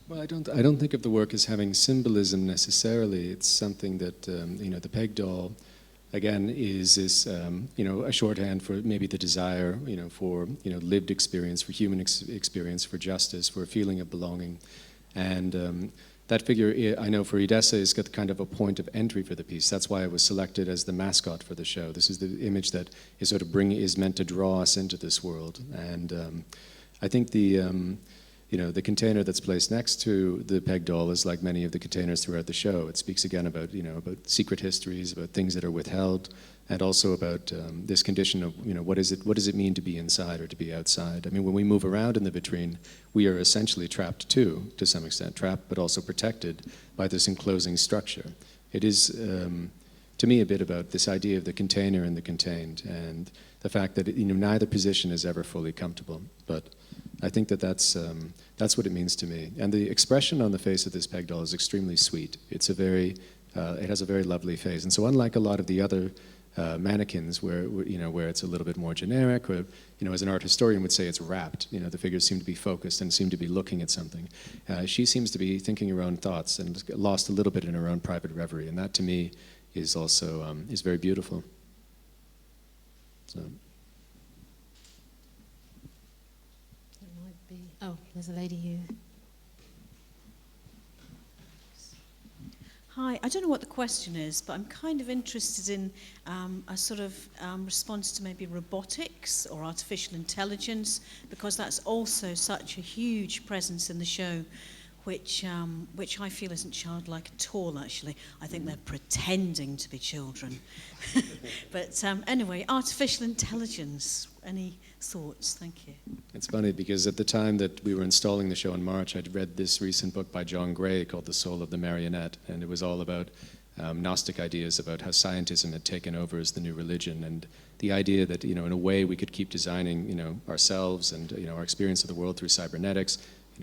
Well, I don't think of the work as having symbolism necessarily. It's something that the peg doll, again, is a shorthand for maybe the desire, for lived experience, for human experience, for justice, for a feeling of belonging, and that figure, I know for Ydessa, has got kind of a point of entry for the piece. That's why it was selected as the mascot for the show. This is the image that is meant to draw us into this world, and I think the container that's placed next to the peg doll is like many of the containers throughout the show. It speaks again about secret histories, about things that are withheld, and also about this condition of what does it mean to be inside or to be outside. I mean, when we move around in the vitrine, we are essentially trapped too, to some extent, trapped but also protected by this enclosing structure. It is, to me, a bit about this idea of the container and the contained, and the fact that neither position is ever fully comfortable. But I think that's what it means to me. And the expression on the face of this peg doll is extremely sweet. It has a very lovely face. And so unlike a lot of the other mannequins where it's a little bit more generic, or as an art historian would say, it's wrapped. The figures seem to be focused and seem to be looking at something. She seems to be thinking her own thoughts and lost a little bit in her own private reverie. And that to me is also is very beautiful. So.
Oh, there's a lady here.
Hi, I don't know what the question is, but I'm kind of interested in a sort of response to maybe robotics or artificial intelligence, because that's also such a huge presence in the show, which I feel isn't childlike at all, actually. I think they're pretending to be children. But anyway, artificial intelligence, any thoughts? Thank you.
It's funny because at the time that we were installing the show in March, I'd read this recent book by John Gray called The Soul of the Marionette, and it was all about Gnostic ideas about how scientism had taken over as the new religion, and the idea that, in a way we could keep designing, ourselves and, our experience of the world through cybernetics,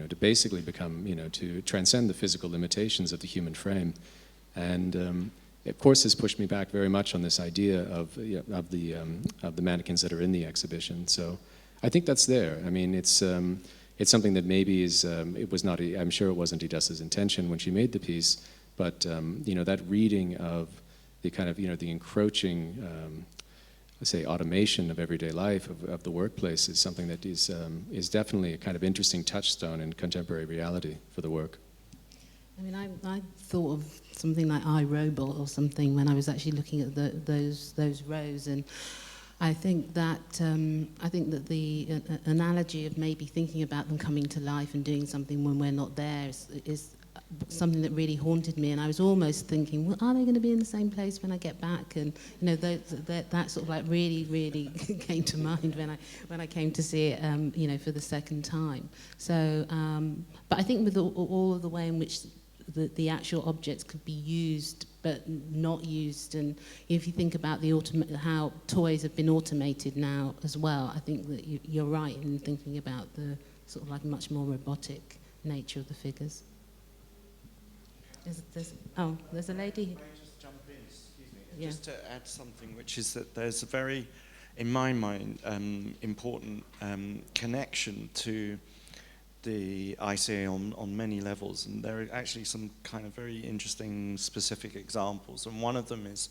to basically become, to transcend the physical limitations of the human frame. And of course, this pushed me back very much on this idea of the mannequins that are in the exhibition. So I think that's there. I mean, it's something that maybe is, it was not, I'm sure it wasn't Ydessa's intention when she made the piece, but that reading of the kind of, the encroaching, let's say, automation of everyday life, of the workplace, is something that is definitely a kind of interesting touchstone in contemporary reality for the work.
I mean, I thought of something like iRobot or something when I was actually looking at those rows, and I think that the analogy of maybe thinking about them coming to life and doing something when we're not there is something that really haunted me, and I was almost thinking, well, are they going to be in the same place when I get back? And that sort of like really came to mind when I came to see it, for the second time. So, but I think with all of the way in which the actual objects could be used but not used, and if you think about how toys have been automated now as well, I think that you're right in thinking about the sort of like much more robotic nature of the figures. There's a lady.
Can I just jump in? Excuse me.
Yeah.
Just to add something, which is that there's a very, in my mind, important connection to the ICA on many levels, and there are actually some kind of very interesting specific examples, and one of them is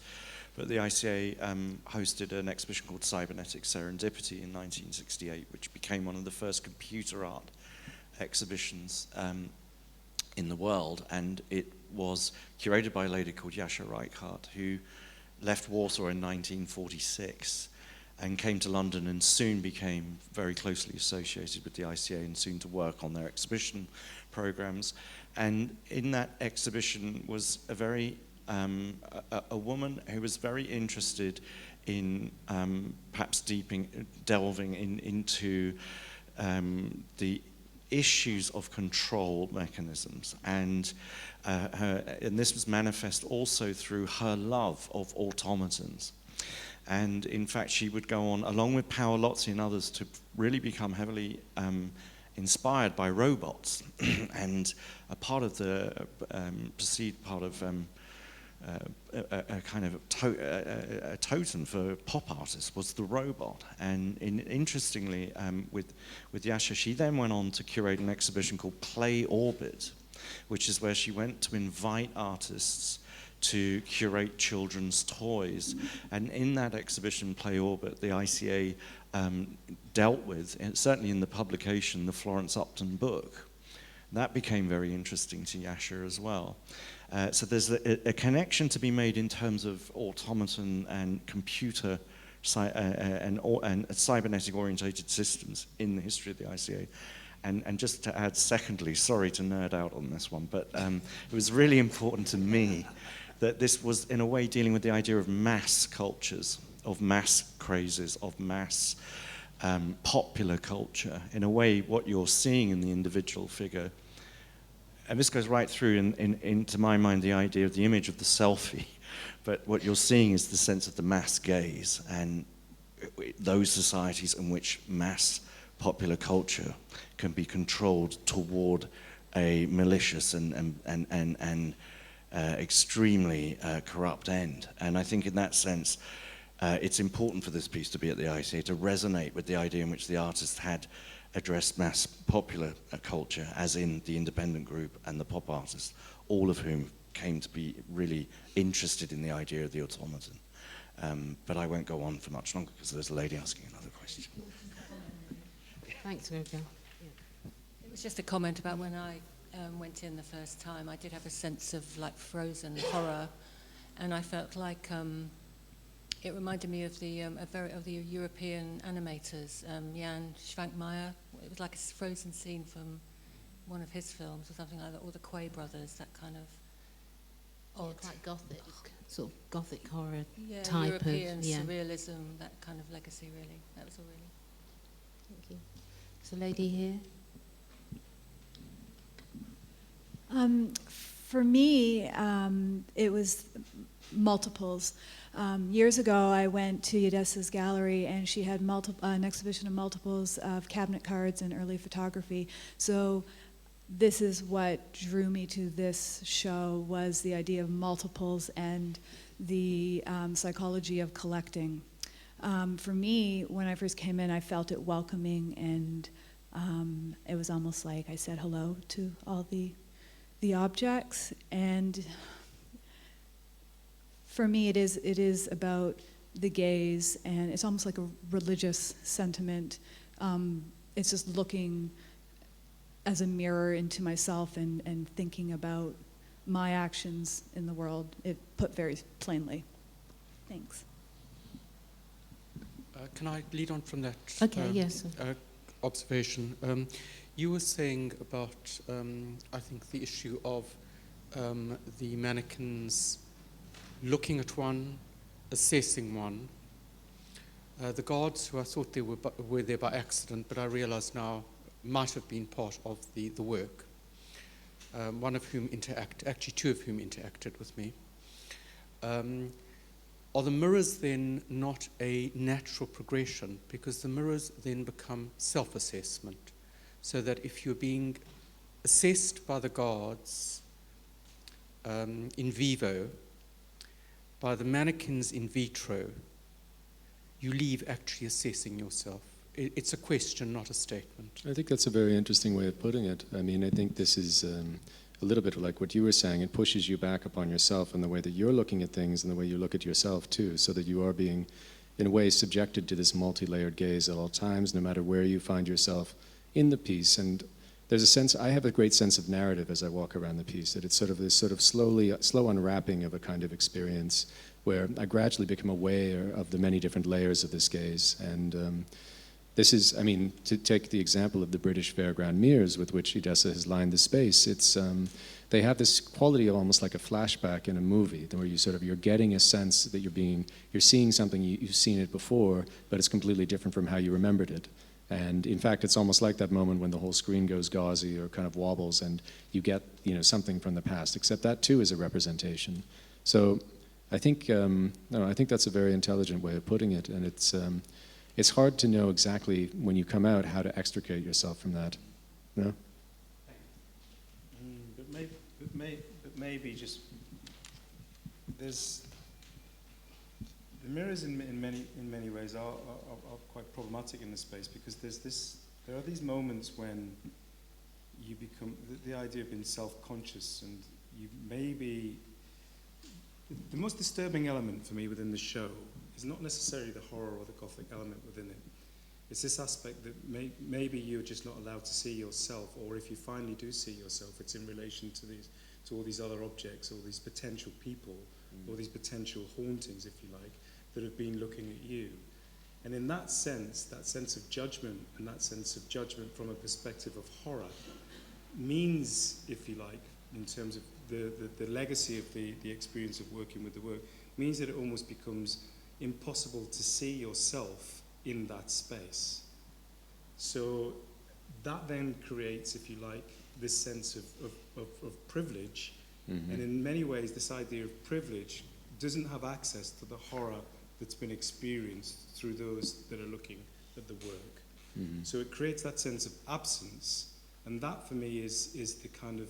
that the ICA hosted an exhibition called Cybernetic Serendipity in 1968, which became one of the first computer art exhibitions in the world, and it was curated by a lady called Ydessa Hendeles, who left Warsaw in 1946 and came to London and soon became very closely associated with the ICA and soon to work on their exhibition programs. And in that exhibition was a very a woman who was very interested in perhaps delving into the issues of control mechanisms, and this was manifest also through her love of automatons. And in fact, she would go on, along with Panellists and others, to really become heavily inspired by robots. And a part of the perceived part of a kind of a totem for pop artists was the robot. And interestingly, with Ydessa, she then went on to curate an exhibition called Play Orbit, which is where she went to invite artists to curate children's toys. And in that exhibition, Play Orbit, the ICA dealt with, and certainly in the publication, the Florence Upton book. That became very interesting to Ydessa as well. So there's a connection to be made in terms of automaton and computer and cybernetic orientated systems in the history of the ICA. And just to add, secondly, sorry to nerd out on this one, but it was really important to me that this was, in a way, dealing with the idea of mass cultures, of mass crazes, of mass popular culture. In a way, what you're seeing in the individual figure, and this goes right through into my mind the idea of the image of the selfie, but what you're seeing is the sense of the mass gaze and those societies in which mass popular culture can be controlled toward a malicious and extremely corrupt end. And I think in that sense, it's important for this piece to be at the ICA to resonate with the idea in which the artist had addressed mass popular culture, as in the independent group and the pop artists, all of whom came to be really interested in the idea of the automaton. But I won't go on for much longer because there's a lady asking another question.
Thanks, Virgil.
was just a comment about when I went in the first time. I did have a sense of like frozen horror, and I felt like it reminded me of the European animators, Jan Schwankmeyer. It was like a frozen scene from one of his films or something like that, or the Quay brothers, that kind of odd,
quite gothic, sort of gothic horror
yeah,
type
European
of
surrealism, that kind of legacy, really. That was all really.
Thank you. So, lady here.
For me, it was multiples. Years ago, I went to Ydessa's gallery, and she had an exhibition of multiples of cabinet cards and early photography. So this is what drew me to this show, was the idea of multiples and the psychology of collecting. For me, when I first came in, I felt it welcoming, and it was almost like I said hello to all the objects. And for me, it is about the gaze, and it's almost like a religious sentiment. It's just looking as a mirror into myself and thinking about my actions in the world, it put very plainly. Thanks.
Can I lead on from that
Yes.
observation? You were saying about, I think, the issue of the mannequins looking at one, assessing one. The guards, who I thought they were there by accident, but I realize now might have been part of the work. One of whom actually two of whom interacted with me. Are the mirrors then not a natural progression? Because the mirrors then become self-assessment. So that if you're being assessed by the guards in vivo, by the mannequins in vitro, you leave actually assessing yourself. It's a question, not a statement.
I think that's a very interesting way of putting it. I mean, I think this is a little bit like what you were saying. It pushes you back upon yourself and the way that you're looking at things and the way you look at yourself too, so that you are being, in a way, subjected to this multi-layered gaze at all times, no matter where you find yourself in the piece. And there's a sense, I have a great sense of narrative as I walk around the piece, that it's sort of this sort of slow unwrapping of a kind of experience where I gradually become aware of the many different layers of this gaze. And this is, I mean, to take the example of the British Fairground mirrors with which Ydessa has lined the space, it's, they have this quality of almost like a flashback in a movie, where you're getting a sense that you're seeing something, you've seen it before, but it's completely different from how you remembered it. And in fact, it's almost like that moment when the whole screen goes gauzy or kind of wobbles and you get, something from the past, except that too is a representation. So I think, I think that's a very intelligent way of putting it, and it's hard to know exactly when you come out how to extricate yourself from that. No?
But maybe just there's the mirrors in many ways are quite problematic in this space, because there are these moments when you become the idea of being self-conscious, and you maybe the most disturbing element for me within the show is not necessarily the horror or the gothic element within it. It's this aspect that maybe you're just not allowed to see yourself, or if you finally do see yourself, it's in relation to all these other objects, all these potential people, all these potential hauntings, if you like, that have been looking at you. And in that sense of judgment, and that sense of judgment from a perspective of horror, means, if you like, in terms of the legacy of the experience of working with the work, means that it almost becomes impossible to see yourself in that space. So that then creates, if you like, this sense of privilege. Mm-hmm. And in many ways, this idea of privilege doesn't have access to the horror that's been experienced through those that are looking at the work. Mm-hmm. So it creates that sense of absence, and that for me is the kind of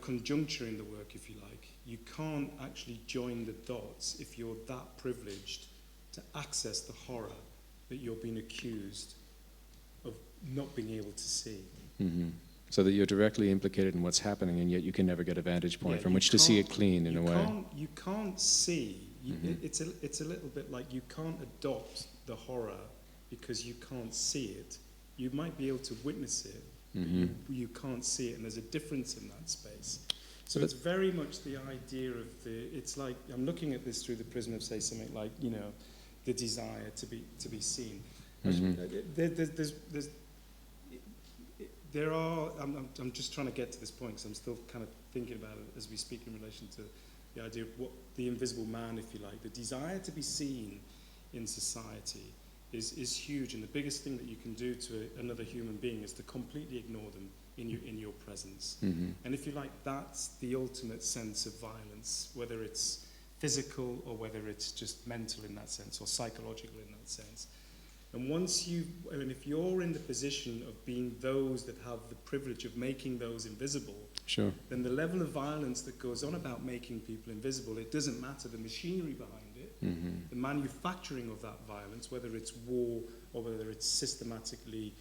conjuncture in the work, if you like. You can't actually join the dots if you're that privileged to access the horror that you're being accused of not being able to see.
Mm-hmm. So that you're directly implicated in what's happening, and yet you can never get a vantage point from which to see it clean in a way.
You can't see. It's a little bit like you can't adopt the horror because you can't see it. you might be able to witness it, but you can't see it, and there's a difference in that space. So it's very much the idea of it's like, I'm looking at this through the prism of, say, something like, the desire to be seen. I'm just trying to get to this point, because I'm still kind of thinking about it as we speak in relation to the idea of what the invisible man, if you like. The desire to be seen in society is huge, and the biggest thing that you can do to another human being is to completely ignore them in your presence. And if you like, that's the ultimate sense of violence, whether it's physical or whether it's just mental in that sense, or psychological in that sense. And if you're in the position of being those that have the privilege of making those invisible,
sure,
then the level of violence that goes on about making people invisible, it doesn't matter the machinery behind it, the manufacturing of that violence, whether it's war or whether it's systematically,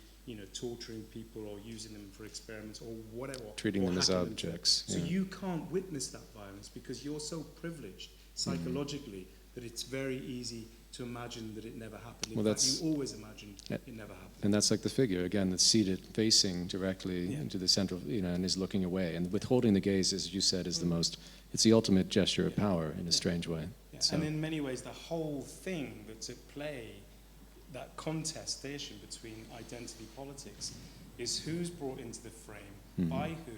torturing people or using them for experiments or whatever.
Treating them as objects.
So you can't witness that violence because you're so privileged psychologically that it's very easy to imagine that it never happened. In fact, you always imagined it never happened.
And that's like the figure, again, that's seated, facing directly into the central, and is looking away. And withholding the gaze, as you said, is it's the ultimate gesture of power in a strange way.
Yeah.
So.
And in many ways, the whole thing that's at play, that contestation between identity politics, is who's brought into the frame, by who,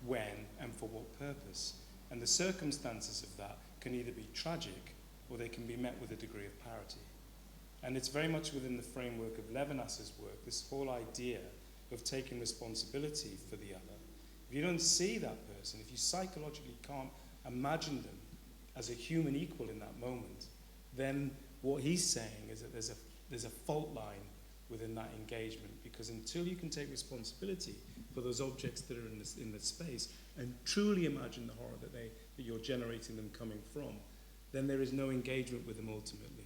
when, and for what purpose. And the circumstances of that can either be tragic or they can be met with a degree of parity. And it's very much within the framework of Levinas's work, this whole idea of taking responsibility for the other. If you don't see that person, if you psychologically can't imagine them as a human equal in that moment, then what he's saying is that there's a fault line within that engagement, because until you can take responsibility for those objects that are in the space and truly imagine the horror that you're generating them coming from, then there is no engagement with them ultimately.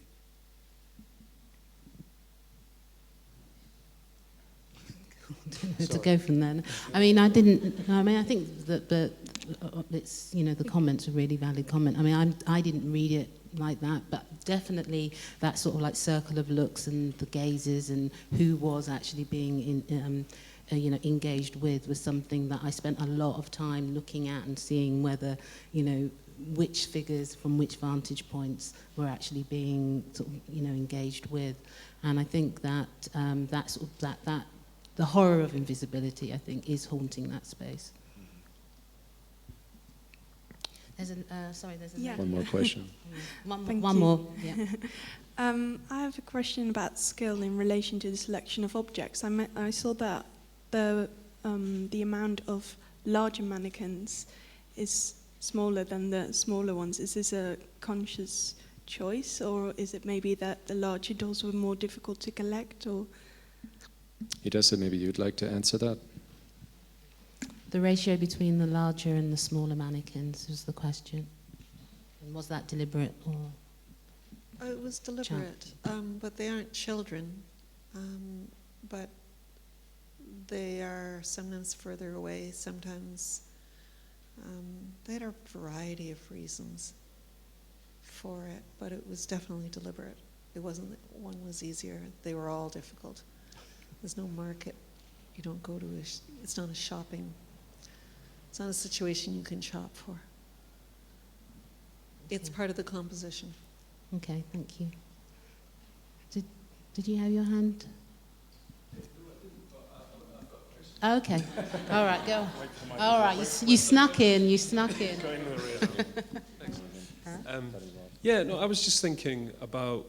To go from there. I think that it's, the comments are really valid comment. I didn't read it like that, but definitely that sort of like circle of looks and the gazes and who was actually being engaged with was something that I spent a lot of time looking at and seeing whether, which figures from which vantage points were actually being sort of, engaged with. And I think that that the horror of invisibility, I think, is haunting that space. There's
one more question.
one more. Yeah.
I have a question about skill in relation to the selection of objects. I saw that the amount of larger mannequins is smaller than the smaller ones. Is this a conscious choice, or is it maybe that the larger dolls were more difficult to collect? Or
Ydessa, maybe you'd like to answer that?
The ratio between the larger and the smaller mannequins was the question. And was that deliberate or?
It was deliberate, but they aren't children. But they are sometimes further away, sometimes. They had a variety of reasons for it, but it was definitely deliberate. It wasn't that one was easier. They were all difficult. There's no market. You don't go to it's not a shopping. It's not a situation you can shop for. It's part of the composition.
Okay, thank you. Did you have your hand? Okay. All right, go. All right, you snuck in. You snuck in.
I was just thinking about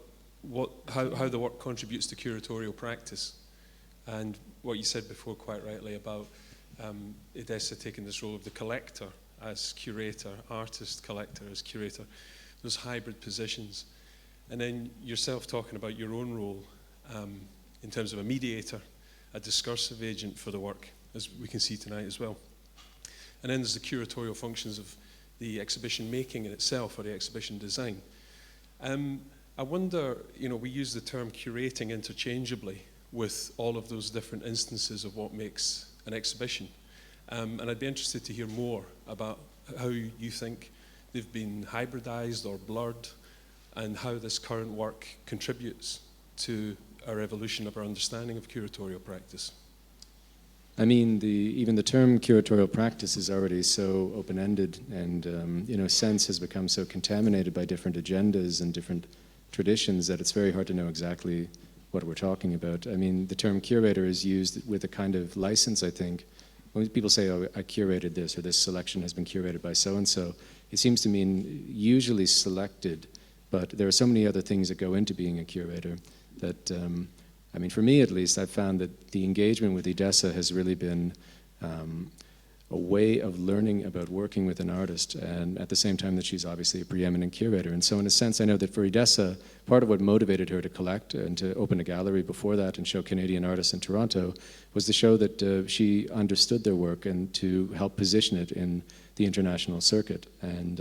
how the work contributes to curatorial practice, and what you said before quite rightly about Ydessa taking this role of the collector as curator, artist collector as curator, those hybrid positions, and then yourself talking about your own role in terms of a mediator, a discursive agent for the work, as we can see tonight as well. And then there's the curatorial functions of the exhibition making in itself, or the exhibition design. I wonder, we use the term curating interchangeably with all of those different instances of what makes an exhibition. And I'd be interested to hear more about how you think they've been hybridized or blurred, and how this current work contributes to our evolution of our understanding of curatorial practice.
I mean, even the term curatorial practice is already so open-ended, and sense has become so contaminated by different agendas and different traditions that it's very hard to know exactly what we're talking about. I mean, the term curator is used with a kind of license, I think. When people say, oh, I curated this, or this selection has been curated by so-and-so, it seems to mean usually selected, but there are so many other things that go into being a curator that, I mean, for me at least, I've found that the engagement with Ydessa has really been a way of learning about working with an artist, and at the same time that she's obviously a preeminent curator. And so in a sense, I know that for Ydessa, part of what motivated her to collect and to open a gallery before that and show Canadian artists in Toronto was to show that she understood their work and to help position it in the international circuit. And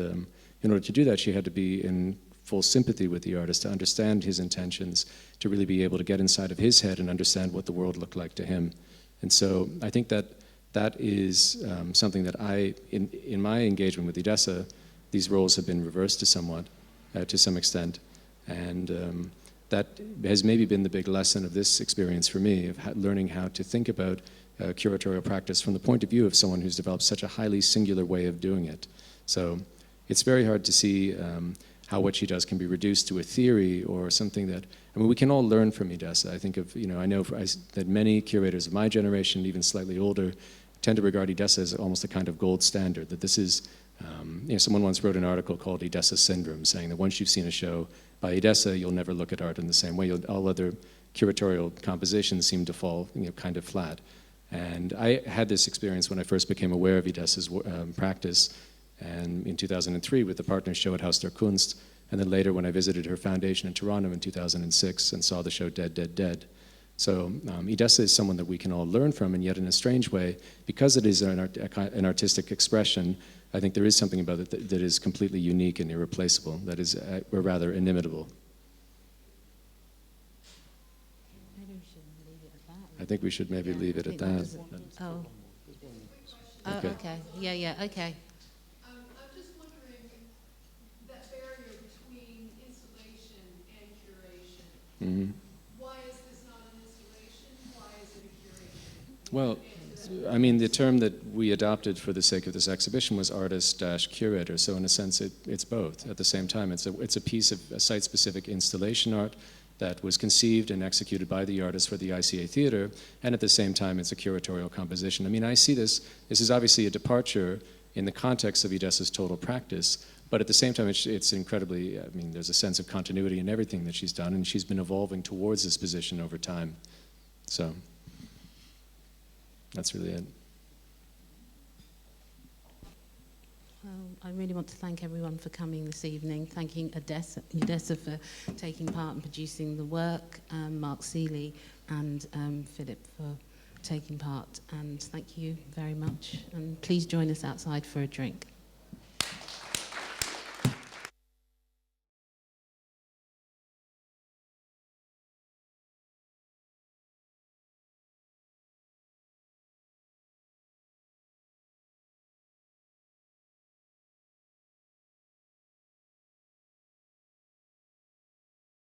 in order to do that, she had to be in full sympathy with the artist, to understand his intentions, to really be able to get inside of his head and understand what the world looked like to him. And so I think that that is something that in my engagement with Ydessa, these roles have been reversed to some extent. And that has maybe been the big lesson of this experience for me, of learning how to think about curatorial practice from the point of view of someone who's developed such a highly singular way of doing it. So it's very hard to see how what she does can be reduced to a theory or something that, I mean, we can all learn from Ydessa. I think of, I know that many curators of my generation, even slightly older, tend to regard Ydessa as almost a kind of gold standard, that this is, someone once wrote an article called Ydessa Syndrome, saying that once you've seen a show by Ydessa, you'll never look at art in the same way. All other curatorial compositions seem to fall kind of flat. And I had this experience when I first became aware of Ydessa's practice, and in 2003 with the partner show at Haus der Kunst, and then later when I visited her foundation in Toronto in 2006 and saw the show Dead, Dead, Dead. So Ydessa is someone that we can all learn from, and yet in a strange way, because it is an artistic expression, I think there is something about it that is completely unique and irreplaceable, that is, or rather, inimitable. I think we should maybe leave it at that.
Oh.
Okay.
Okay. Yeah, okay.
I'm just wondering that barrier between installation and curation.
Mm-hmm.
Why is this not an installation? Why is it a curation?
Well, I mean, the term that we adopted for the sake of this exhibition was artist-curator. So in a sense, it's both at the same time. It's a piece of a site-specific installation art that was conceived and executed by the artist for the ICA Theatre, and at the same time, it's a curatorial composition. I mean, I see this is obviously a departure in the context of Ydessa's total practice, but at the same time, it's incredibly, I mean, there's a sense of continuity in everything that she's done, and she's been evolving towards this position over time. So that's really it.
Well, I really want to thank everyone for coming this evening, thanking Ydessa for taking part in producing the work, Mark Seeley and Phillip for taking part, and thank you very much. And please join us outside for a drink.